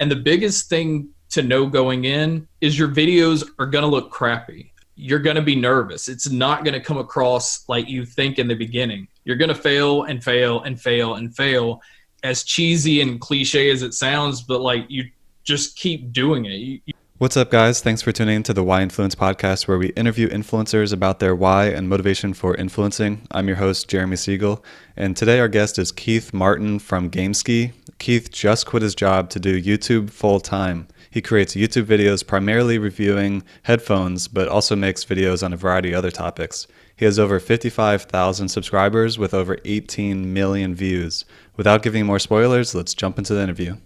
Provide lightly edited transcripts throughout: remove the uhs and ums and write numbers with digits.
And the biggest thing to know going in is your videos are going to look crappy. You're going to be nervous. It's not going to come across like you think in the beginning. You're going to fail and fail and fail and fail, as cheesy and cliche as it sounds, but like you just keep doing it. What's up, guys? Thanks for tuning in to the Why Influence podcast, where we interview influencers about their why and motivation for influencing. I'm your host, Jeremy Segal, and today our guest is Keith Martin from Gamesky. Keith just quit his job to do YouTube full time. He creates YouTube videos primarily reviewing headphones, but also makes videos on a variety of other topics. He has over 55,000 subscribers with over 18 million views. Without giving more spoilers, let's jump into the interview.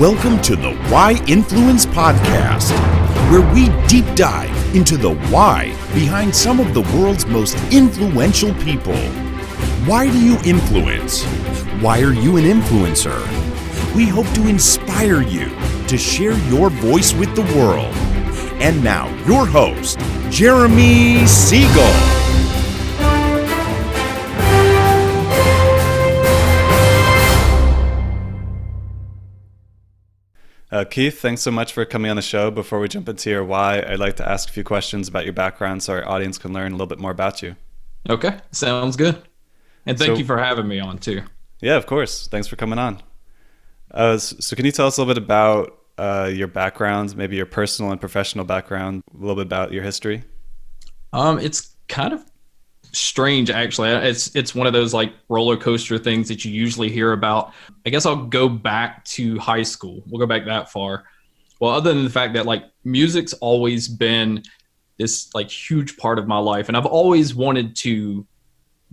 Welcome to the Why Influence podcast, where we deep dive into the why behind some of the world's most influential people. Why do you influence? Why are you an influencer? We hope to inspire you to share your voice with the world. And now, your host, Jeremy Segal. Keith, thanks so much for coming on the show. Before we jump into your why, I'd like to ask a few questions about your background so our audience can learn a little bit more about you. Okay, sounds good. And thank you for having me on too. Yeah, of course. Thanks for coming on. So can you tell us a little bit about your background, maybe your personal and professional background, a little bit about your history? It's kind of strange, actually. It's one of those like roller coaster things that you usually hear about. I guess I'll go back to high school. We'll go back that far. Well, other than the fact that like music's always been this like huge part of my life, and I've always wanted to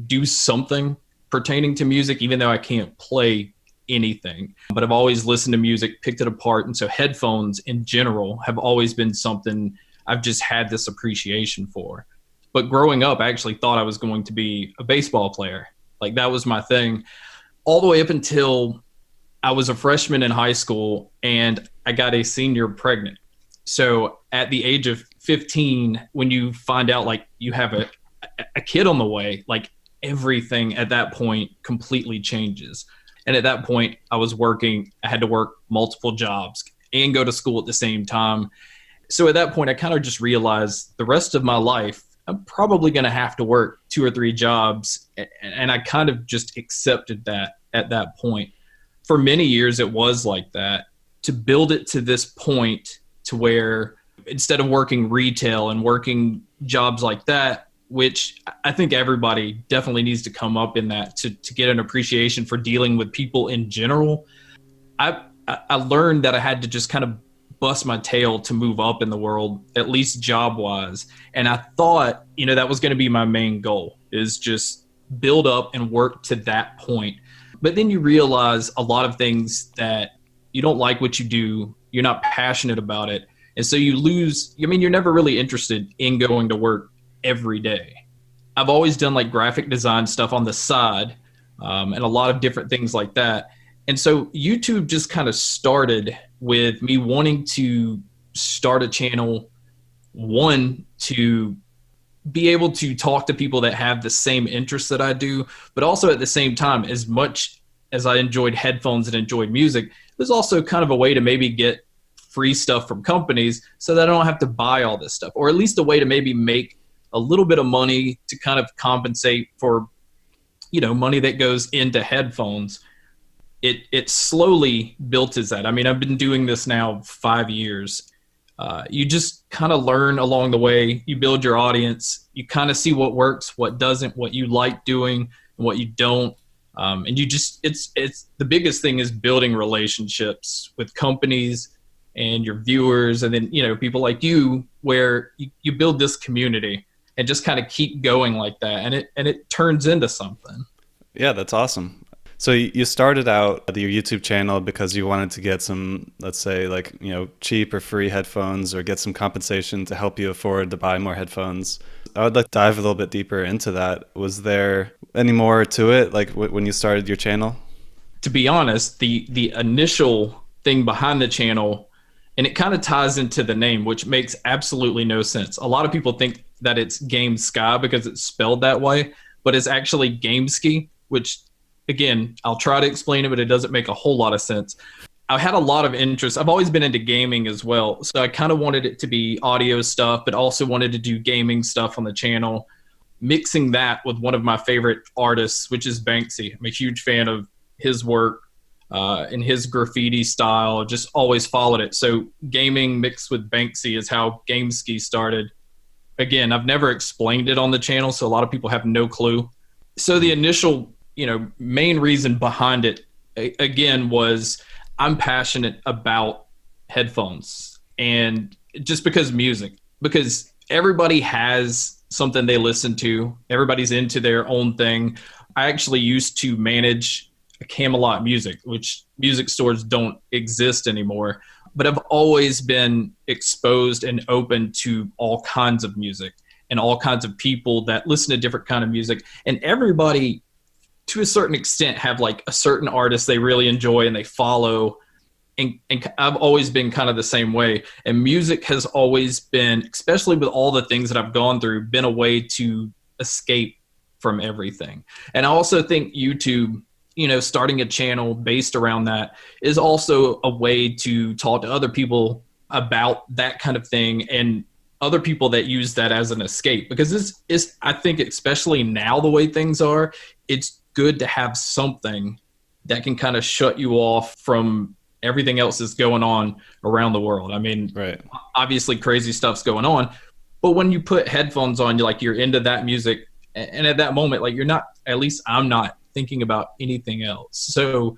do something pertaining to music, even though I can't play anything. But I've always listened to music, picked it apart, and so headphones in general have always been something I've just had this appreciation for. But growing up, I actually thought I was going to be a baseball player. Like that was my thing all the way up until I was a freshman in high school and I got a senior pregnant. So at the age of 15, when you find out like you have a kid on the way, like everything at that point completely changes. And at that point I was working, I had to work multiple jobs and go to school at the same time. So at that point I kind of just realized the rest of my life I'm probably going to have to work 2 or 3 jobs. And I kind of just accepted that at that point. For many years, it was like that. To build it to this point to where instead of working retail and working jobs like that, which I think everybody definitely needs to come up in that to get an appreciation for dealing with people in general, I learned that I had to just kind of bust my tail to move up in the world, at least job wise. And I thought, that was going to be my main goal, is just build up and work to that point. But then you realize a lot of things that you don't like what you do. You're not passionate about it. And so you lose, you're never really interested in going to work every day. I've always done like graphic design stuff on the side and a lot of different things like that. And so YouTube just kind of started with me wanting to start a channel, one, to be able to talk to people that have the same interests that I do, but also at the same time, as much as I enjoyed headphones and enjoyed music, there's also kind of a way to maybe get free stuff from companies so that I don't have to buy all this stuff, or at least a way to maybe make a little bit of money to kind of compensate for, money that goes into headphones. It slowly built as that. I've been doing this now 5 years. You just kind of learn along the way. You build your audience. You kind of see what works, what doesn't, what you like doing, and what you don't. And you just, it's the biggest thing is building relationships with companies and your viewers. And then, people like you, where you build this community and just kind of keep going like that. And it turns into something. Yeah, that's awesome. So you started out your YouTube channel because you wanted to get some, let's say, like, cheap or free headphones, or get some compensation to help you afford to buy more headphones. I would like to dive a little bit deeper into that. Was there any more to it, like when you started your channel? To be honest, the initial thing behind the channel, and it kind of ties into the name, which makes absolutely no sense. A lot of people think that it's Gamesky because it's spelled that way, but it's actually Gamesky, which again, I'll try to explain it, but it doesn't make a whole lot of sense. I had a lot of interest. I've always been into gaming as well. So I kind of wanted it to be audio stuff, but also wanted to do gaming stuff on the channel, mixing that with one of my favorite artists, which is Banksy. I'm a huge fan of his work and his graffiti style. Just always followed it. So gaming mixed with Banksy is how Gamesky started. Again, I've never explained it on the channel, so a lot of people have no clue. So the initial, main reason behind it, again, was I'm passionate about headphones, and just because everybody has something they listen to. Everybody's into their own thing. I actually used to manage a Camelot Music, which music stores don't exist anymore. But I've always been exposed and open to all kinds of music and all kinds of people that listen to different kind of music. And everybody, to a certain extent, have like a certain artist they really enjoy and they follow. And I've always been kind of the same way. And music has always been, especially with all the things that I've gone through, been a way to escape from everything. And I also think YouTube, starting a channel based around that is also a way to talk to other people about that kind of thing, and other people that use that as an escape. Because I think, especially now the way things are, it's good to have something that can kind of shut you off from everything else that's going on around the world. I mean, right. Obviously crazy stuff's going on, but when you put headphones on, you're into that music. And at that moment, you're not, at least I'm not thinking about anything else. So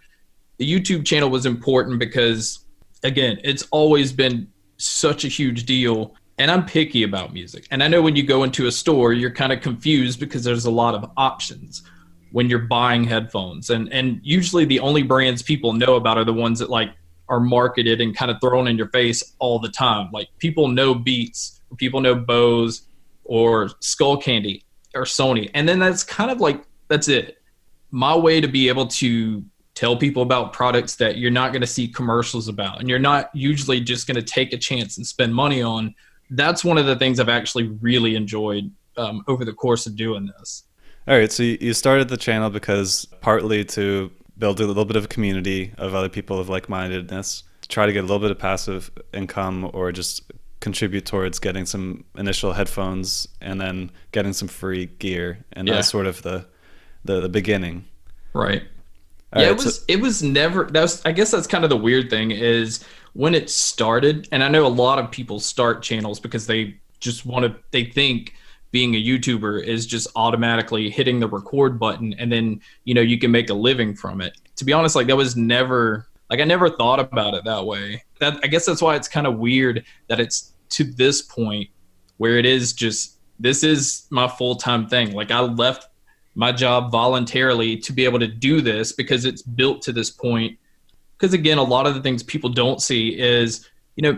the YouTube channel was important because, again, it's always been such a huge deal. And I'm picky about music. And I know when you go into a store, you're kind of confused because there's a lot of options when you're buying headphones. And usually the only brands people know about are the ones that are marketed and kind of thrown in your face all the time. Like, people know Beats, or people know Bose or Skull Candy or Sony. And then that's kind of that's it. My way to be able to tell people about products that you're not going to see commercials about, and you're not usually just going to take a chance and spend money on. That's one of the things I've actually really enjoyed over the course of doing this. All right, so you started the channel because partly to build a little bit of a community of other people of like-mindedness, to try to get a little bit of passive income or just contribute towards getting some initial headphones and then getting some free gear. And that's sort of the beginning. Right. All yeah, right, it was never, I guess that's kind of the weird thing is when it started, and I know a lot of people start channels because they just they think being a YouTuber is just automatically hitting the record button and then, you can make a living from it. To be honest, that was never, I never thought about it that way. I guess that's why it's kind of weird that it's to this point where it is just, this is my full-time thing. I left my job voluntarily to be able to do this because it's built to this point. Because again, a lot of the things people don't see is,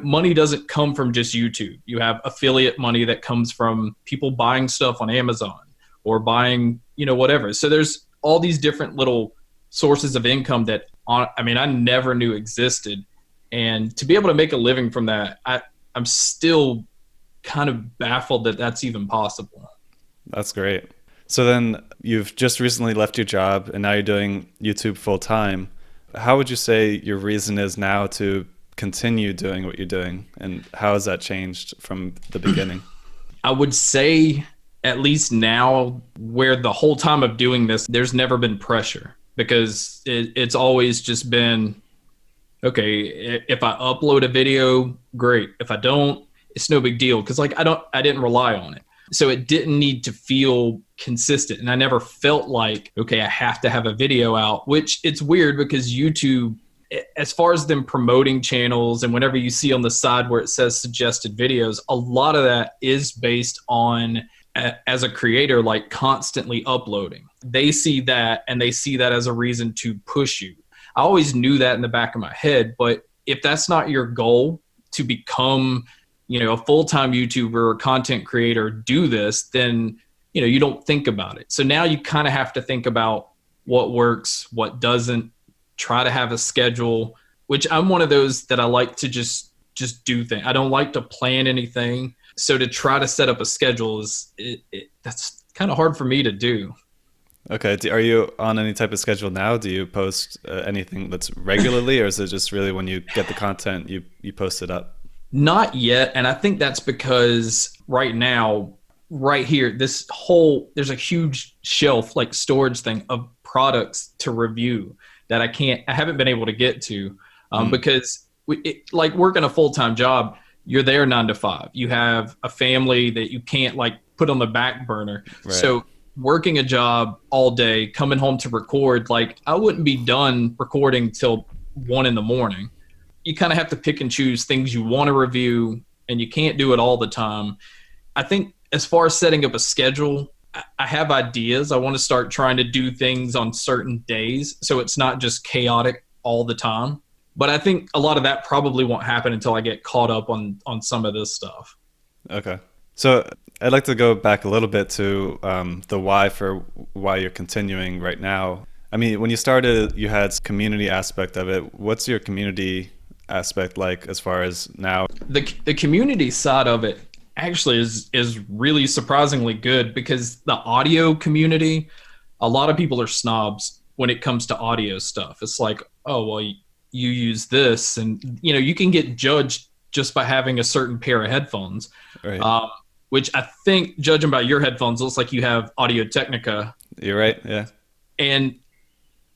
money doesn't come from just YouTube. You have affiliate money that comes from people buying stuff on Amazon or buying, whatever. So there's all these different little sources of income that I never knew existed. And to be able to make a living from that, I'm still kind of baffled that that's even possible. That's great. So then you've just recently left your job and now you're doing YouTube full time. How would you say your reason is now to continue doing what you're doing, and how has that changed from the beginning? I would say, at least now, where the whole time of doing this, there's never been pressure, because it's always just been, okay, if I upload a video, great. If I don't, it's no big deal, because I didn't rely on it. So it didn't need to feel consistent. And I never felt like, okay, I have to have a video out, which it's weird because YouTube, as far as them promoting channels and whenever you see on the side where it says suggested videos, a lot of that is based on, as a creator, constantly uploading. They see that and they see that as a reason to push you. I always knew that in the back of my head, but if that's not your goal to become, a full-time YouTuber or content creator, do this, then, you don't think about it. So now you kind of have to think about what works, what doesn't, try to have a schedule, which I'm one of those that I like to just do things. I don't like to plan anything. So to try to set up a schedule that's kind of hard for me to do. Okay. Are you on any type of schedule now? Do you post anything that's regularly, or is it just really when you get the content, you post it up? Not yet. And I think that's because right now, right here, there's a huge shelf, like storage thing of products to review that I haven't been able to get to because like working a full-time job, you're there 9 to 5. You have a family that you can't like put on the back burner. Right. So working a job all day, coming home to record, like I wouldn't be done recording till 1 in the morning. You kind of have to pick and choose things you want to review, and you can't do it all the time. I think as far as setting up a schedule, I have ideas. I want to start trying to do things on certain days so it's not just chaotic all the time. But I think a lot of that probably won't happen until I get caught up on some of this stuff. Okay. So I'd like to go back a little bit to the why you're continuing right now. I mean, when you started, you had community aspect of it. What's your community aspect like as far as now? The community side of it actually is really surprisingly good because the audio community, a lot of people are snobs when it comes to audio stuff. It's like, oh, well, you use this, and you can get judged just by having a certain pair of headphones. Right. Which I think, judging by your headphones, looks like you have Audio Technica. You're right. Yeah. And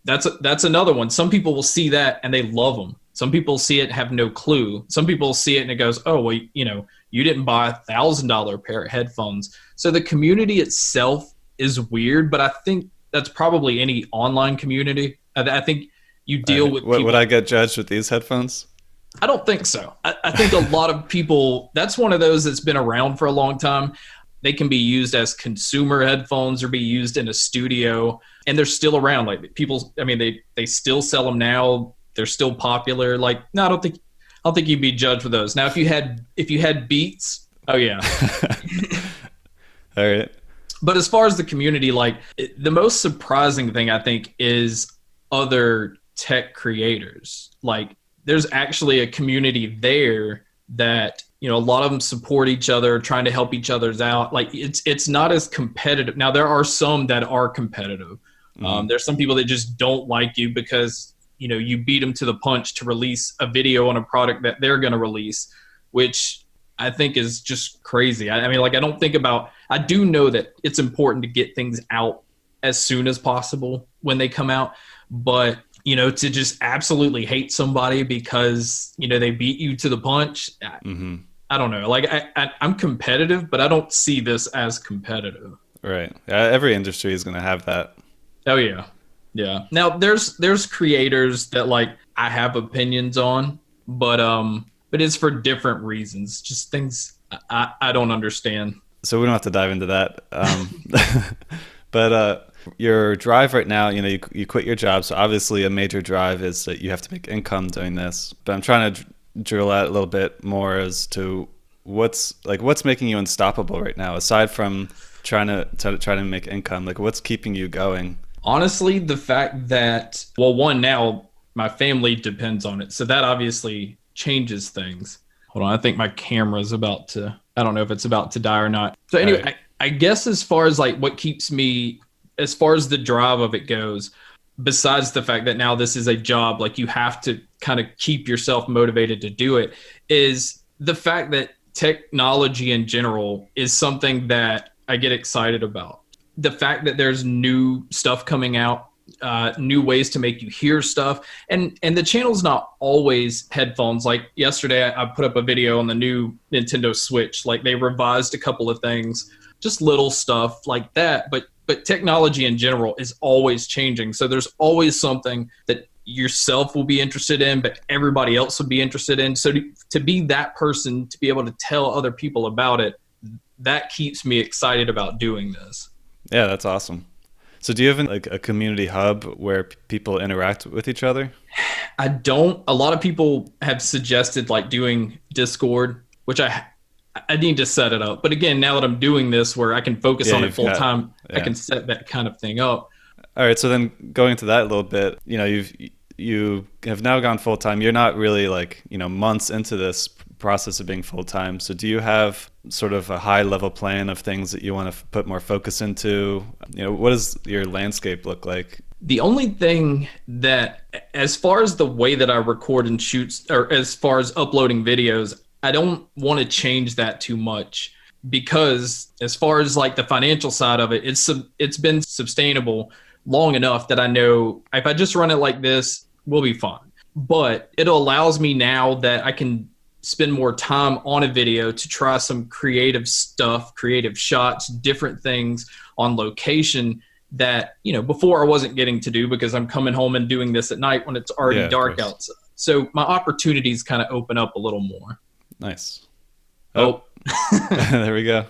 that's another one. Some people will see that and they love them. Some people see it and have no clue. Some people see it and it goes, oh, well, you didn't buy $1,000 pair of headphones. So the community itself is weird, but I think that's probably any online community. I think you deal with people. Would I get judged with these headphones? I don't think so. I think a lot of people, that's one of those that's been around for a long time. They can be used as consumer headphones or be used in a studio, and they're still around. Like people, I mean, they still sell them now. They're still popular. Like, no, I don't think you'd be judged with those. Now, if you had Beats, oh yeah. All right. But as far as the community, like the most surprising thing I think is other tech creators. Like there's actually a community there that, a lot of them support each other, trying to help each other's out. Like it's not as competitive. Now there are some that are competitive. There's some people that just don't like you because, you beat them to the punch to release a video on a product that they're going to release, which I think is just crazy. I mean, like I do know that it's important to get things out as soon as possible when they come out, but to just absolutely hate somebody because, they beat you to the punch. I don't know. Like I'm competitive, but I don't see this as competitive. Right. Every industry is going to have that. Oh yeah. Yeah. Now there's creators that like I have opinions on, but it's for different reasons. Just things I don't understand. So we don't have to dive into that. But your drive right now, you quit your job. So obviously a major drive is that you have to make income doing this. But I'm trying to drill out a little bit more as to what's making you unstoppable right now, aside from trying to make income. Like what's keeping you going? Honestly, the fact that, well, one, now my family depends on it. So that obviously changes things. Hold on. I think my camera's I don't know if it's about to die or not. So anyway, right. I guess as far as like what keeps me, as far as the drive of it goes, besides the fact that now this is a job, like you have to kind of keep yourself motivated to do it, is the fact that technology in general is something that I get excited about. The fact that there's new stuff coming out, new ways to make you hear stuff, and the channel's not always headphones. Like yesterday, I put up a video on the new Nintendo Switch. Like they revised a couple of things, just little stuff like that. But technology in general is always changing. So there's always something that yourself will be interested in, but everybody else would be interested in. So to be that person, to be able to tell other people about it, that keeps me excited about doing this. Yeah, that's awesome. So do you have like a community hub where people interact with each other? I don't. A lot of people have suggested like doing Discord, which I need to set it up. But again, now that I'm doing this where I can focus on it full time, I can set that kind of thing up. All right. So then going to that a little bit, you have now gone full time. You're not really like, months into this process of being full-time. So do you have sort of a high level plan of things that you want to put more focus into? What does your landscape look like? The only thing that, as far as the way that I record and shoot, or as far as uploading videos, I don't want to change that too much, because as far as like the financial side of it, it's been sustainable long enough that I know if I just run it like this, we'll be fine. But it allows me now that I can spend more time on a video to try some creative stuff, creative shots, different things on location that, before I wasn't getting to do because I'm coming home and doing this at night when it's already dark outside. So my opportunities kind of open up a little more. Nice. Oh. There we go.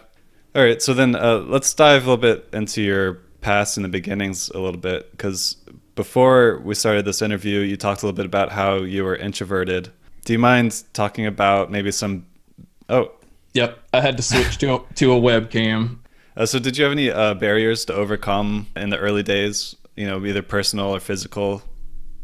All right. So then let's dive a little bit into your past and the beginnings a little bit, because before we started this interview, you talked a little bit about how you were introverted. Do you mind talking about maybe some... Oh. Yep. I had to switch to a webcam. So did you have any barriers to overcome in the early days, either personal or physical?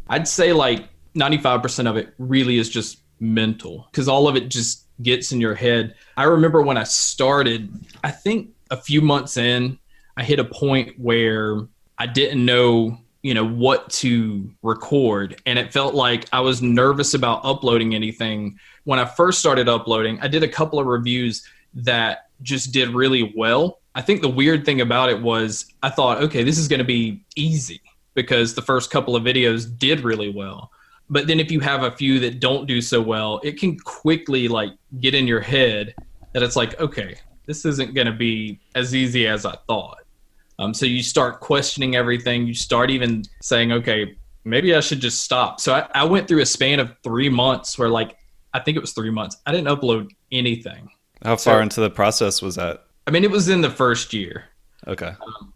I'd say like 95% of it really is just mental, because all of it just gets in your head. I remember when I started, I think a few months in, I hit a point where I didn't know, what to record. And it felt like I was nervous about uploading anything. When I first started uploading, I did a couple of reviews that just did really well. I think the weird thing about it was I thought, okay, this is going to be easy because the first couple of videos did really well. But then if you have a few that don't do so well, it can quickly like get in your head that it's like, okay, this isn't going to be as easy as I thought. So you start questioning everything. You start even saying, okay, maybe I should just stop. So I went through a span of 3 months where I think it was 3 months. I didn't upload anything. How far into the process was that? I mean, it was in the first year. Okay.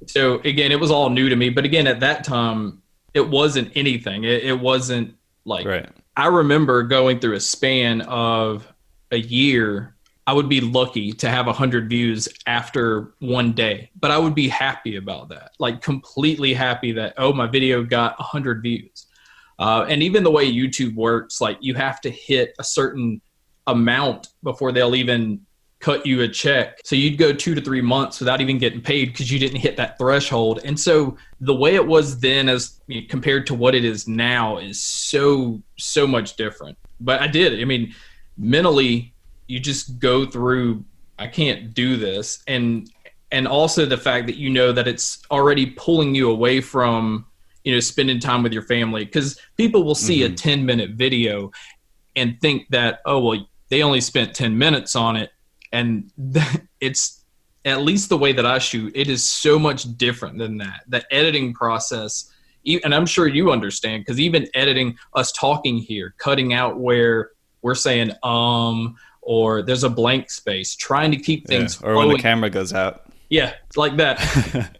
So again, it was all new to me. But again, at that time, it wasn't anything. It wasn't like, right. I remember going through a span of a year. I would be lucky to have 100 views after one day, but I would be happy about that. Like completely happy that, oh, my video got 100 views. And even the way YouTube works, like you have to hit a certain amount before they'll even cut you a check. So you'd go 2 to 3 months without even getting paid because you didn't hit that threshold. And so the way it was then as compared to what it is now is so much different. But I did. I mean, mentally, you just go through, I can't do this. And also the fact that that it's already pulling you away from, spending time with your family. Because people will see a 10-minute video and think that, oh, well, they only spent 10 minutes on it. And it's, at least the way that I shoot, it is so much different than that. The editing process, and I'm sure you understand, because even editing us talking here, cutting out where we're saying, or there's a blank space, trying to keep things or flowing. when the camera goes out. Yeah, like that.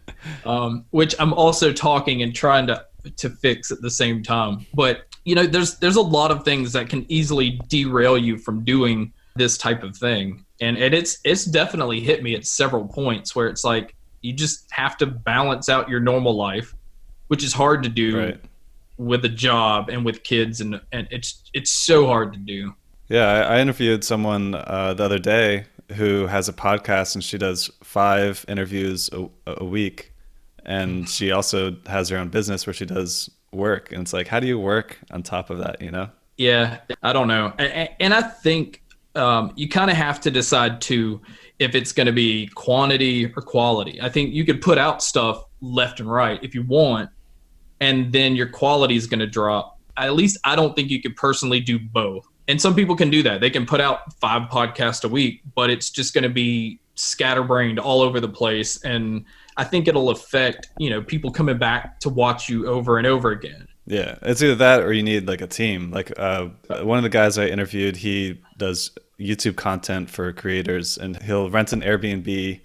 Which I'm also talking and trying to fix at the same time. But, there's a lot of things that can easily derail you from doing this type of thing. And it's definitely hit me at several points where it's like you just have to balance out your normal life, which is hard to do with a job and with kids, and it's so hard to do. Yeah, I interviewed someone the other day who has a podcast, and she does 5 interviews a week, and she also has her own business where she does work. And it's like, how do you work on top of that? Yeah, I don't know. And I think you kind of have to decide too if it's going to be quantity or quality. I think you could put out stuff left and right if you want, and then your quality is going to drop. At least I don't think you could personally do both. And some people can do that. They can put out 5 podcasts a week, but it's just going to be scatterbrained all over the place. And I think it'll affect, people coming back to watch you over and over again. Yeah, it's either that or you need like a team. Like one of the guys I interviewed, he does YouTube content for creators, and he'll rent an Airbnb,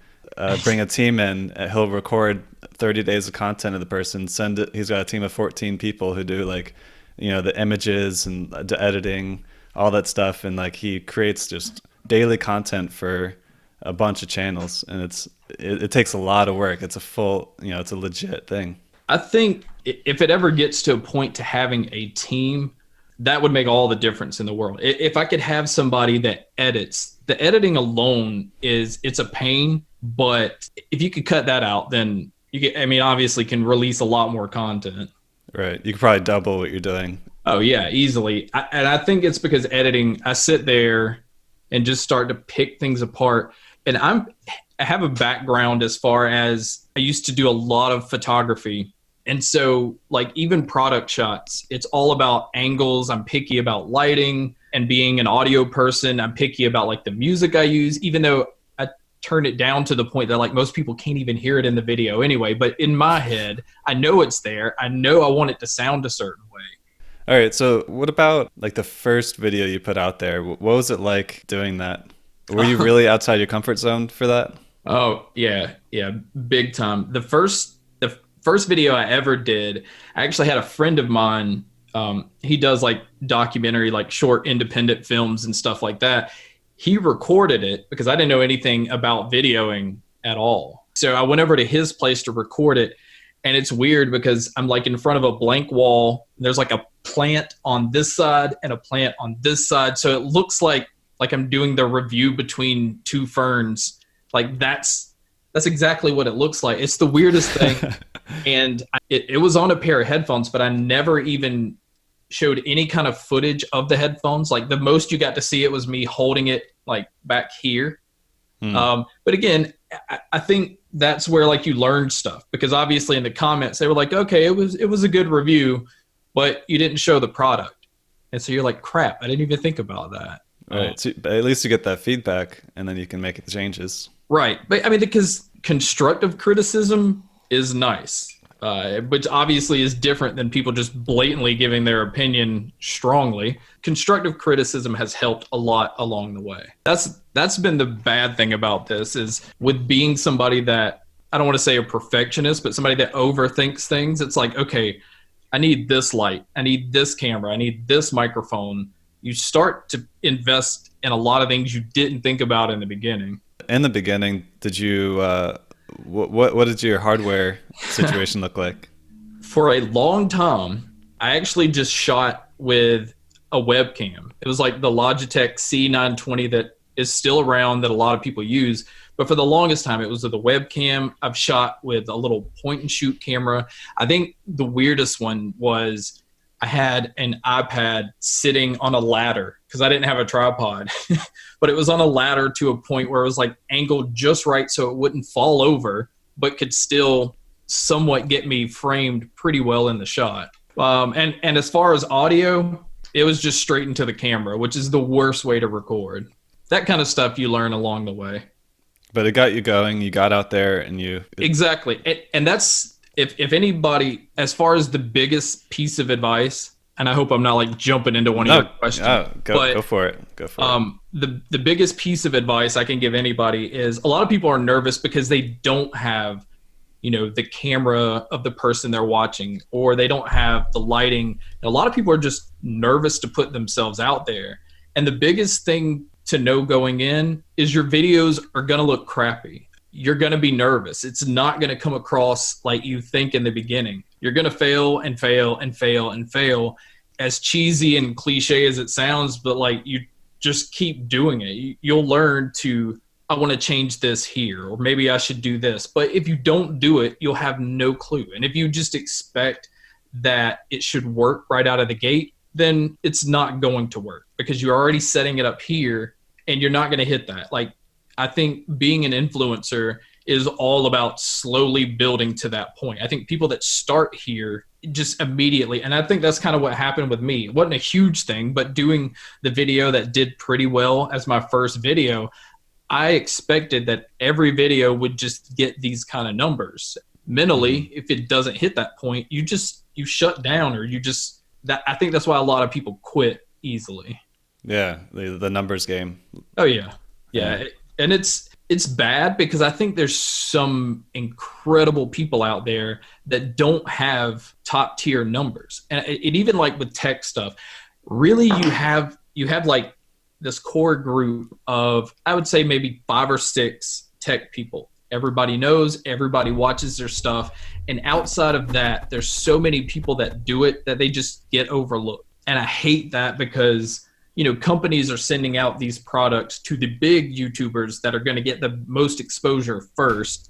bring a team in, he'll record 30 days of content of the person, send it. He's got a team of 14 people who do like, the images and the editing, all that stuff. And like he creates just daily content for a bunch of channels, and it takes a lot of work. It's a full, it's a legit thing. I think if it ever gets to a point to having a team, that would make all the difference in the world. If I could have somebody that edits, the editing alone it's a pain, but if you could cut that out, then obviously can release a lot more content. Right. You could probably double what you're doing. Oh yeah, easily. And I think it's because editing, I sit there and just start to pick things apart. And I have a background as far as I used to do a lot of photography. And so like even product shots, it's all about angles. I'm picky about lighting, and being an audio person, I'm picky about like the music I use, even though I turn it down to the point that like most people can't even hear it in the video anyway. But in my head, I know it's there. I know I want it to sound a certain way. All right. So what about like the first video you put out there? What was it like doing that? Were you really outside your comfort zone for that? Oh yeah. Yeah. Big time. The first video I ever did, I actually had a friend of mine. He does like documentary, like short independent films and stuff like that. He recorded it because I didn't know anything about videoing at all. So I went over to his place to record it. And it's weird because I'm like in front of a blank wall. There's like a plant on this side and a plant on this side. So it looks like I'm doing the review between two ferns. Like that's exactly what it looks like. It's the weirdest thing. And it was on a pair of headphones, but I never even showed any kind of footage of the headphones. Like the most you got to see it was me holding it like back here. But again, I think that's where like you learn stuff, because obviously in the comments they were like, okay, it was a good review, but you didn't show the product. And so you're like, crap, I didn't even think about that. Right. So at least you get that feedback and then you can make the changes. Right. But I mean, because constructive criticism is nice, which obviously is different than people just blatantly giving their opinion strongly. Constructive criticism has helped a lot along the way. That's been the bad thing about this, is with being somebody that, I don't want to say a perfectionist, but somebody that overthinks things. It's like, okay, I need this light, I need this camera, I need this microphone. You start to invest in a lot of things you didn't think about in the beginning. In the beginning, did you what did your hardware situation look like? For a long time, I actually just shot with a webcam. It was like the Logitech C920 that is still around, that a lot of people use. But for the longest time, it was with a webcam. I've shot with a little point and shoot camera. I think the weirdest one was I had an iPad sitting on a ladder because I didn't have a tripod, but it was on a ladder to a point where it was like angled just right so it wouldn't fall over, but could still somewhat get me framed pretty well in the shot. And as far as audio, it was just straight into the camera, which is the worst way to record. That kind of stuff you learn along the way. But it got you going. You got out there and you... Exactly. And that's... If anybody, as far as the biggest piece of advice, and I hope I'm not like jumping into one of your questions. Go for it. The biggest piece of advice I can give anybody is, a lot of people are nervous because they don't have, the camera of the person they're watching, or they don't have the lighting. And a lot of people are just nervous to put themselves out there. And the biggest thing to know going in is your videos are going to look crappy. You're going to be nervous. It's not going to come across like you think in the beginning. You're going to fail and fail and fail and fail, as cheesy and cliche as it sounds, but like you just keep doing it. You'll learn to, I want to change this here, or maybe I should do this. But if you don't do it, you'll have no clue. And if you just expect that it should work right out of the gate, then it's not going to work, because you're already setting it up here and you're not going to hit that. Like, I think being an influencer is all about slowly building to that point. I think people that start here just immediately, and I think that's kind of what happened with me. It wasn't a huge thing, but doing the video that did pretty well as my first video, I expected that every video would just get these kind of numbers. Mentally, if it doesn't hit that point, you shut down, or I think that's why a lot of people quit easily. Yeah, the numbers game. Oh yeah. Yeah. And it's bad, because I think there's some incredible people out there that don't have top tier numbers. And it even like with tech stuff, really you have like this core group of, I would say maybe 5 or 6 tech people. Everybody knows, everybody watches their stuff. And outside of that, there's so many people that do it that they just get overlooked. And I hate that because, companies are sending out these products to the big YouTubers that are going to get the most exposure first.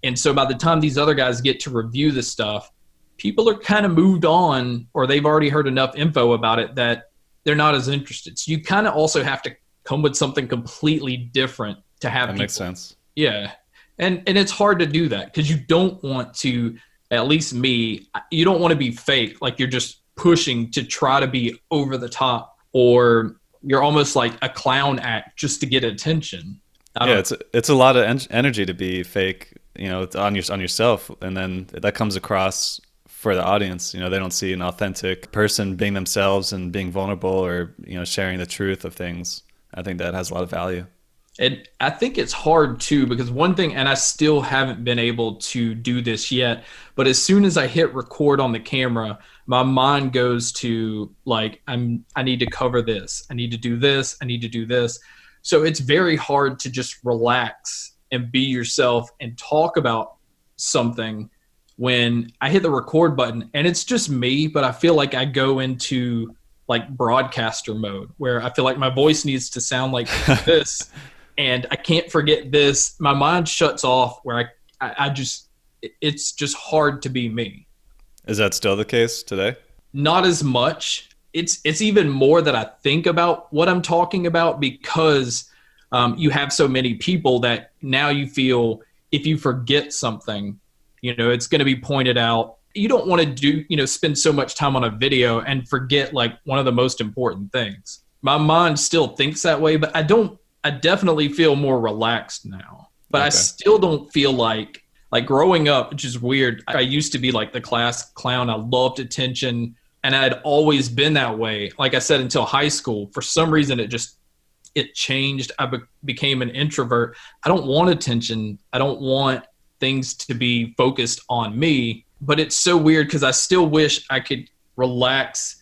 And so by the time these other guys get to review the stuff, people are kind of moved on, or they've already heard enough info about it that they're not as interested. So you kind of also have to come with something completely different to have That people. makes sense. Yeah. And it's hard to do that because you don't want to, at least me, you don't want to be fake. Like you're just pushing to try to be over the top, or you're almost like a clown act just to get attention. It's a lot of energy to be fake, on yourself, and then that comes across for the audience. They don't see an authentic person being themselves and being vulnerable, or sharing the truth of things. I think that has a lot of value. And I think it's hard too, because one thing, and I still haven't been able to do this yet, but as soon as I hit record on the camera, my mind goes to like, I need to cover this. I need to do this. I need to do this. So it's very hard to just relax and be yourself and talk about something when I hit the record button, and it's just me, but I feel like I go into like broadcaster mode where I feel like my voice needs to sound like this. And I can't forget this. My mind shuts off where I just, it's just hard to be me. Is that still the case today? Not as much. It's even more that I think about what I'm talking about, because you have so many people that now you feel if you forget something, it's going to be pointed out. You don't want to spend so much time on a video and forget like one of the most important things. My mind still thinks that way, but I definitely feel more relaxed now, but okay. I still don't feel like growing up, which is weird. I used to be like the class clown. I loved attention, and I had always been that way. Like I said, until high school. For some reason, it changed. I became an introvert. I don't want attention. I don't want things to be focused on me, but it's so weird because I still wish I could relax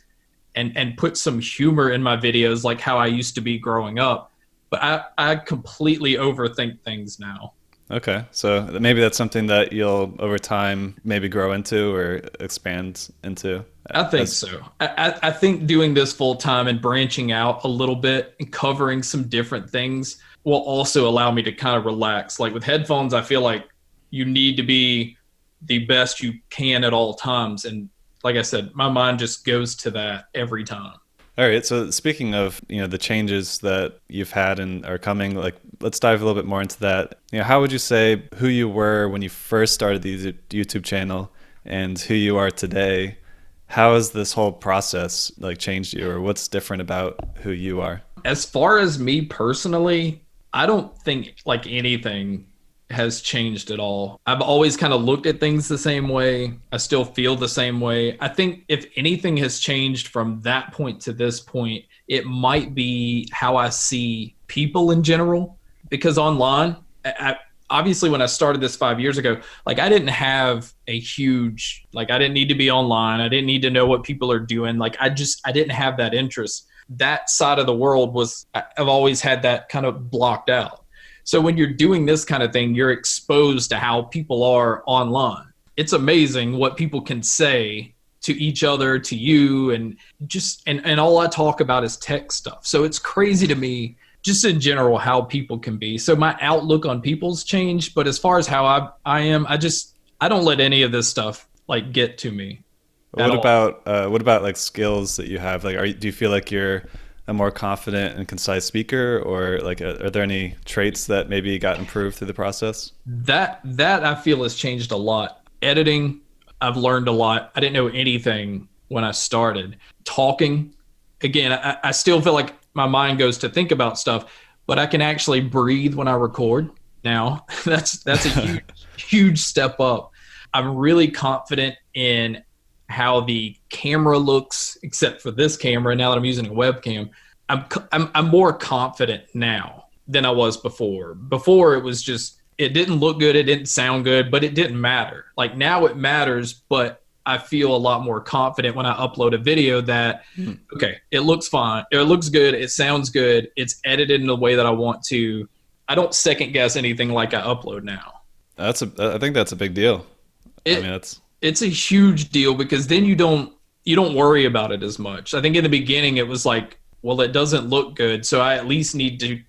and put some humor in my videos like how I used to be growing up. But I completely overthink things now. Okay. So maybe that's something that you'll, over time, maybe grow into or expand into. I think so. I think doing this full time and branching out a little bit and covering some different things will also allow me to kind of relax. Like with headphones, I feel like you need to be the best you can at all times. And like I said, my mind just goes to that every time. All right. So speaking of, the changes that you've had and are coming, like, let's dive a little bit more into that. How would you say who you were when you first started the YouTube channel and who you are today? How has this whole process like changed you, or what's different about who you are? As far as me personally, I don't think like anything has changed at all. I've always kind of looked at things the same way. I still feel the same way. I think if anything has changed from that point to this point, it might be how I see people in general. Because online, obviously when I started this 5 years ago, like I didn't have a huge, like I didn't need to be online. I didn't need to know what people are doing. Like I didn't have that interest. That side of the world I've always had that kind of blocked out. So when you're doing this kind of thing, you're exposed to how people are online. It's amazing what people can say to each other, to you, and all I talk about is tech stuff. So it's crazy to me, just in general, how people can be. So my outlook on people's changed, but as far as how I am, I don't let any of this stuff like get to me. What about like skills that you have? Like, do you feel like you're a more confident and concise speaker, or like are there any traits that maybe got improved through the process? That I feel has changed a lot. Editing, I've learned a lot. I didn't know anything when I started. Talking, again, I still feel like my mind goes to think about stuff, but I can actually breathe when I record now. That's a huge step up. I'm really confident in how the camera looks, except for this camera. Now that I'm using a webcam, I'm more confident now than I was before. Before it was just, it didn't look good, it didn't sound good, but it didn't matter. Like now it matters, but I feel a lot more confident when I upload a video that, okay, it looks fine, it looks good, it sounds good, it's edited in the way that I want to. I don't second guess anything like I upload now. I think that's a big deal. It's a huge deal, because then you don't you don't worry about it as much. I think in the beginning it was like, well, it doesn't look good, so I at least need to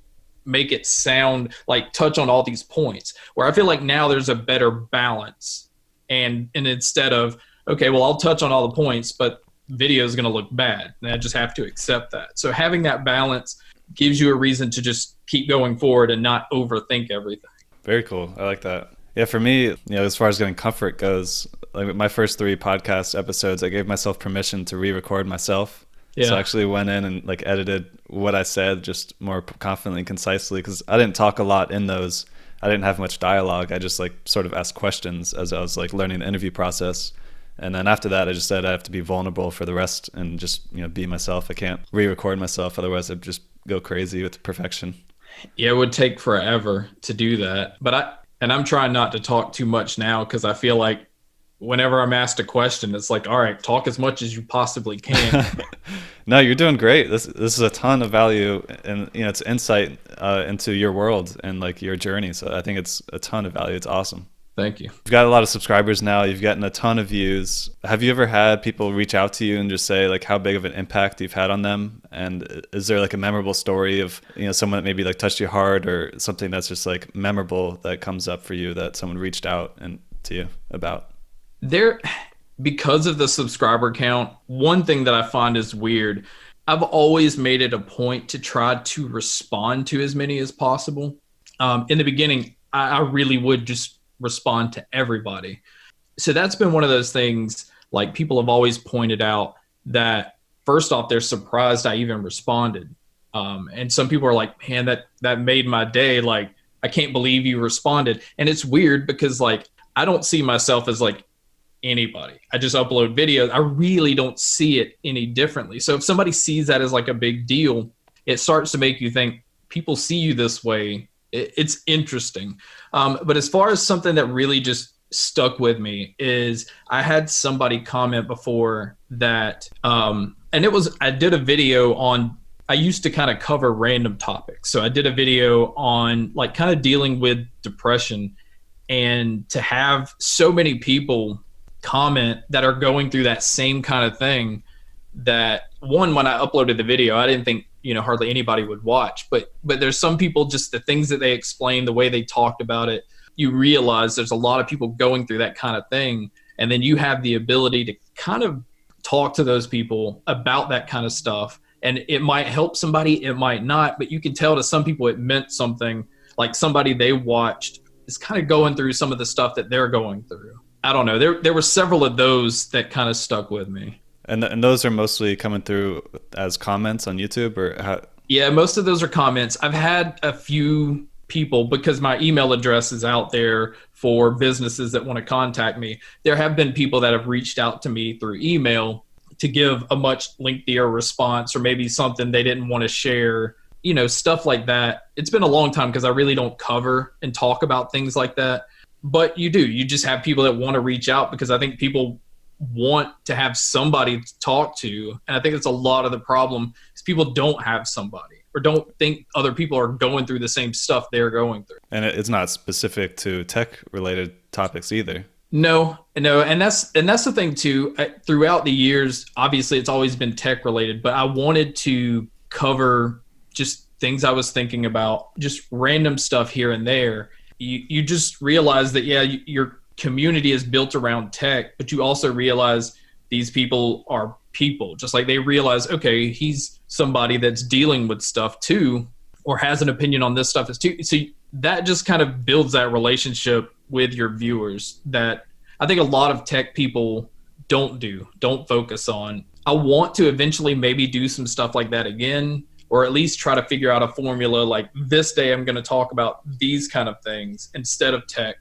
make it sound like touch on all these points, where I feel like now there's a better balance. And instead of, okay, well, I'll touch on all the points, but video is going to look bad, and I just have to accept that. So having that balance gives you a reason to just keep going forward and not overthink everything. Very cool. I like that. Yeah, for me, as far as getting comfort goes, like my first 3 podcast episodes, I gave myself permission to re-record myself. Yeah. So I actually went in and like edited what I said just more confidently and concisely, because I didn't talk a lot in those. I didn't have much dialogue. I just like sort of asked questions as I was like learning the interview process. And then after that, I just said I have to be vulnerable for the rest and just, be myself. I can't re-record myself. Otherwise, I'd just go crazy with perfection. Yeah, it would take forever to do that. But I'm trying not to talk too much now, because I feel like whenever I'm asked a question, it's like, all right, talk as much as you possibly can. No, you're doing great. This is a ton of value, and it's insight into your world and like your journey. So I think it's a ton of value. It's awesome. Thank you. You've got a lot of subscribers now. You've gotten a ton of views. Have you ever had people reach out to you and just say like how big of an impact you've had on them? And is there like a memorable story of someone that maybe like touched your heart, or something that's just like memorable that comes up for you that someone reached out and to you about? Because of the subscriber count, one thing that I find is weird, I've always made it a point to try to respond to as many as possible. In the beginning, I really would just respond to everybody. So that's been one of those things, like people have always pointed out that first off, they're surprised I even responded. And some people are like, man, that made my day. Like, I can't believe you responded. And it's weird because like, I don't see myself as like anybody. I just upload videos. I really don't see it any differently. So if somebody sees that as like a big deal, it starts to make you think people see you this way. It's interesting. But as far as something that really just stuck with me is I had somebody comment before that, and I did a video on, I used to kind of cover random topics. So I did a video on like kind of dealing with depression, and to have so many people comment that are going through that same kind of thing, that one, when I uploaded the video, I didn't think hardly anybody would watch, but there's some people, just the things that they explained, the way they talked about it, you realize there's a lot of people going through that kind of thing. And then you have the ability to kind of talk to those people about that kind of stuff. And it might help somebody, it might not, but you can tell to some people it meant something. Like somebody they watched is kind of going through some of the stuff that they're going through. I don't know. There were several of those that kind of stuck with me. And those are mostly coming through as comments on YouTube, or how? Yeah, most of those are comments. I've had a few people, because my email address is out there for businesses that want to contact me. There have been people that have reached out to me through email to give a much lengthier response, or maybe something they didn't want to share, stuff like that. It's been a long time because I really don't cover and talk about things like that. But you just have people that want to reach out, because I think people want to have somebody to talk to. And I think that's a lot of the problem, is people don't have somebody, or don't think other people are going through the same stuff they're going through. And it's not specific to tech related topics either. No. And that's the thing too. Throughout the years, obviously it's always been tech related, but I wanted to cover just things I was thinking about, just random stuff here and there. You just realize that, your community is built around tech, but you also realize these people are people. Just like they realize, okay, he's somebody that's dealing with stuff too, or has an opinion on this stuff too. So that just kind of builds that relationship with your viewers that I think a lot of tech people don't focus on. I want to eventually maybe do some stuff like that again, or at least try to figure out a formula, like this day I'm going to talk about these kind of things instead of tech.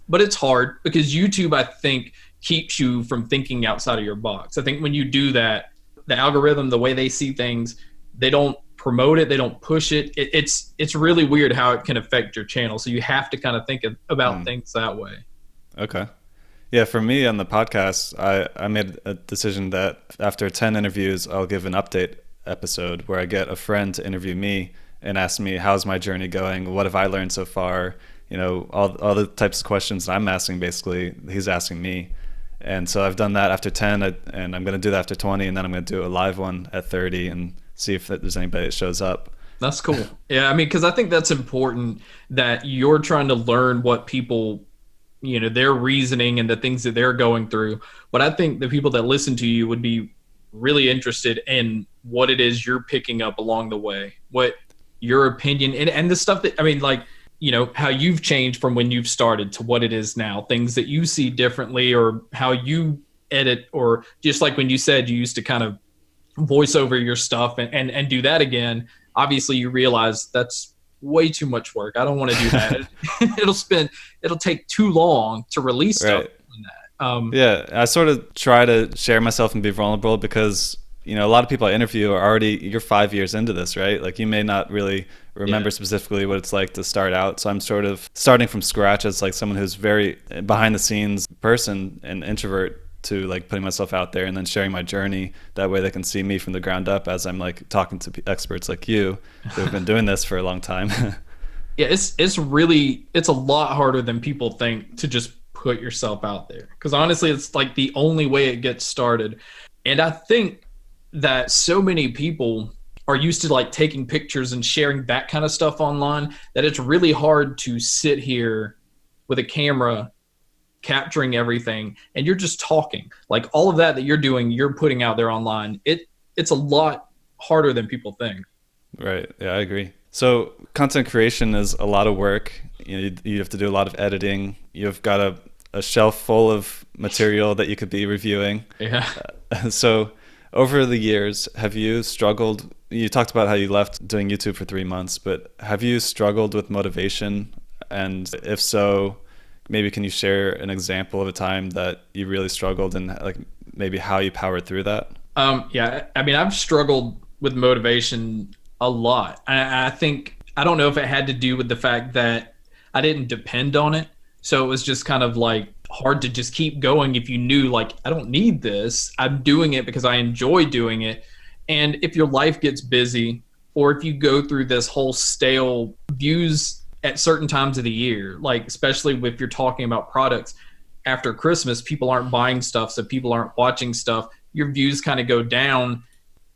But it's hard because YouTube, I think, keeps you from thinking outside of your box. I think when you do that, the algorithm, the way they see things, they don't promote it, they don't push it. It's really weird how it can affect your channel. So you have to kind of think about things that way. Okay. Yeah, for me on the podcast, I made a decision that after 10 interviews, I'll give an update episode where I get a friend to interview me and ask me, how's my journey going? What have I learned so far? All the types of questions that I'm asking, basically, he's asking me. And so I've done that after 10, and I'm going to do that after 20, and then I'm going to do a live one at 30 and see if there's anybody that shows up. That's cool. Yeah, I mean, because I think that's important that you're trying to learn what people, their reasoning and the things that they're going through. But I think the people that listen to you would be really interested in what it is you're picking up along the way, what your opinion and the stuff that, I mean, like, how you've changed from when you've started to what it is now, things that you see differently, or how you edit, or just like when you said you used to kind of voice over your stuff and do that again. Obviously you realize that's way too much work. I don't want to do that. It'll take too long to release stuff. Right. Yeah, I sort of try to share myself and be vulnerable because, a lot of people I interview are you're 5 years into this, right? Like you may not really remember specifically what it's like to start out. So I'm sort of starting from scratch as like someone who's very behind the scenes person and introvert, to like putting myself out there and then sharing my journey. That way they can see me from the ground up as I'm like talking to experts like you who have been doing this for a long time. Yeah, it's a lot harder than people think to just put yourself out there. Because honestly, it's like the only way it gets started. And I think that so many people are used to like taking pictures and sharing that kind of stuff online that it's really hard to sit here with a camera capturing everything and you're just talking. Like all of that you're doing, you're putting out there online. It's a lot harder than people think. Right. Yeah, I agree. So content creation is a lot of work. You have to do a lot of editing. You've got a shelf full of material that you could be reviewing. Yeah. So over the years, have you struggled? You talked about how you left doing YouTube for 3 months, but have you struggled with motivation? And if so, maybe can you share an example of a time that you really struggled and like maybe how you powered through that? Yeah, I mean, I've struggled with motivation a lot. I think, I don't know if it had to do with the fact that I didn't depend on it. So it was just kind of like hard to just keep going if you knew like, I don't need this. I'm doing it because I enjoy doing it. And if your life gets busy, or if you go through this whole stale views at certain times of the year, like especially if you're talking about products after Christmas, people aren't buying stuff. So people aren't watching stuff. Your views kind of go down.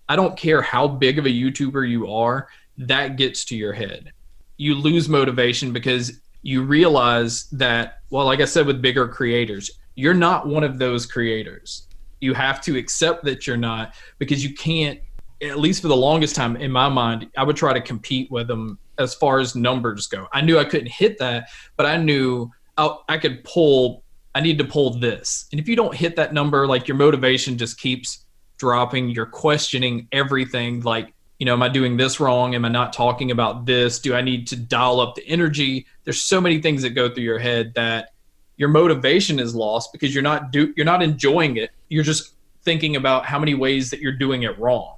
I don't care how big of a YouTuber you are, that gets to your head. You lose motivation because you realize that, well, like I said, with bigger creators, you're not one of those creators. You have to accept that you're not, because you can't, at least for the longest time in my mind, I would try to compete with them as far as numbers go. I knew I couldn't hit that, but I knew I need to pull this. And if you don't hit that number, like your motivation just keeps dropping. You're questioning everything. Like, am I doing this wrong? Am I not talking about this? Do I need to dial up the energy? There's so many things that go through your head that your motivation is lost because you're not enjoying it. You're just thinking about how many ways that you're doing it wrong.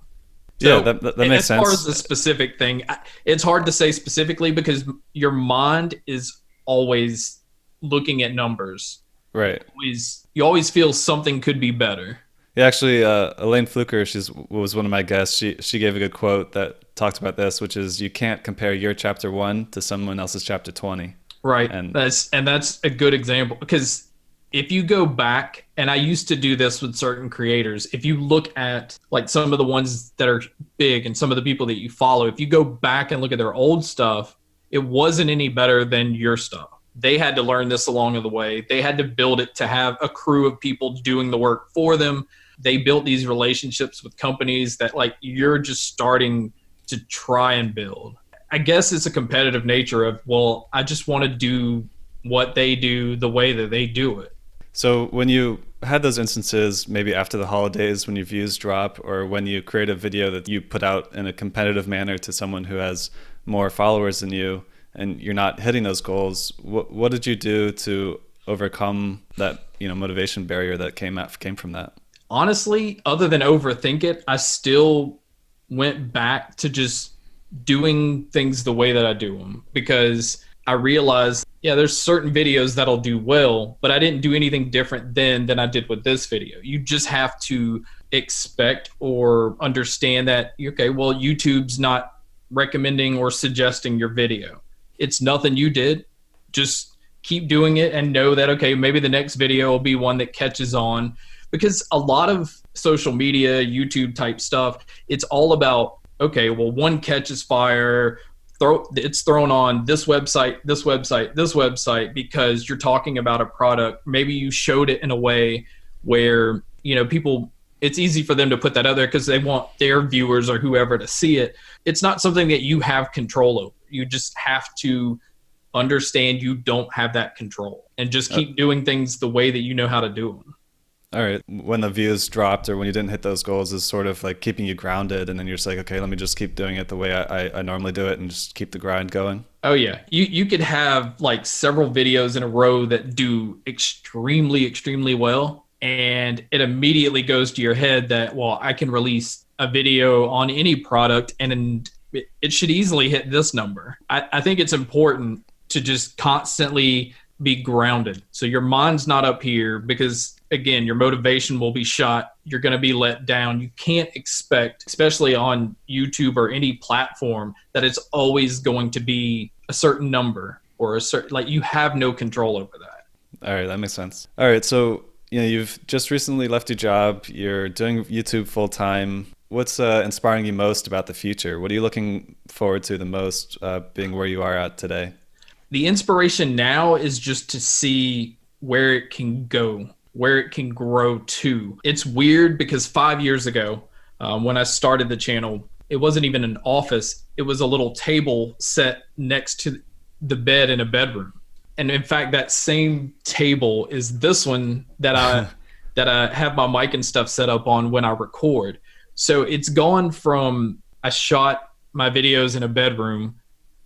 So, yeah, that makes sense. As far as the specific thing, it's hard to say specifically because your mind is always looking at numbers. Right. You always feel something could be better. Yeah, actually, Elaine Fluker, was one of my guests. She gave a good quote that talks about this, which is, you can't compare your chapter 1 to someone else's chapter 20. Right. And that's a good example, because if you go back, and I used to do this with certain creators, if you look at like some of the ones that are big and some of the people that you follow, if you go back and look at their old stuff, it wasn't any better than your stuff. They had to learn this along the way. They had to build it to have a crew of people doing the work for them. They built these relationships with companies that like you're just starting to try and build. I guess it's a competitive nature of, well, I just want to do what they do the way that they do it. So when you had those instances, maybe after the holidays when your views drop, or when you create a video that you put out in a competitive manner to someone who has more followers than you, and you're not hitting those goals, what did you do to overcome that motivation barrier that came from that? Honestly, other than overthink it, I still went back to just doing things the way that I do them, because I realized, yeah, there's certain videos that'll do well, but I didn't do anything different then than I did with this video. You just have to expect or understand that, okay, well, YouTube's not recommending or suggesting your video. It's nothing you did. Just keep doing it and know that, okay, maybe the next video will be one that catches on. Because a lot of social media, YouTube type stuff, it's all about, okay, well, one catches fire, it's thrown on this website, this website, this website, because you're talking about a product. Maybe you showed it in a way where, people, it's easy for them to put that out there because they want their viewers or whoever to see it. It's not something that you have control over. You just have to understand you don't have that control and just keep doing things the way that you know how to do them. All right. When the views dropped or when you didn't hit those goals is sort of like keeping you grounded. And then you're just like, okay, let me just keep doing it the way I normally do it and just keep the grind going. Oh, yeah. You could have like several videos in a row that do extremely, extremely well. And it immediately goes to your head that, well, I can release a video on any product and it should easily hit this number. I think it's important to just constantly be grounded. So your mind's not up here because, again, your motivation will be shot. You're going to be let down. You can't expect, especially on YouTube or any platform, that it's always going to be a certain number or a certain, like, you have no control over that. All right. That makes sense. All right. So, you've just recently left your job. You're doing YouTube full time. What's inspiring you most about the future? What are you looking forward to the most being where you are at today? The inspiration now is just to see where it can go, where it can grow to. It's weird because 5 years ago, when I started the channel, it wasn't even an office. It was a little table set next to the bed in a bedroom. And in fact, that same table is this one that I have my mic and stuff set up on when I record. So it's gone from, I shot my videos in a bedroom.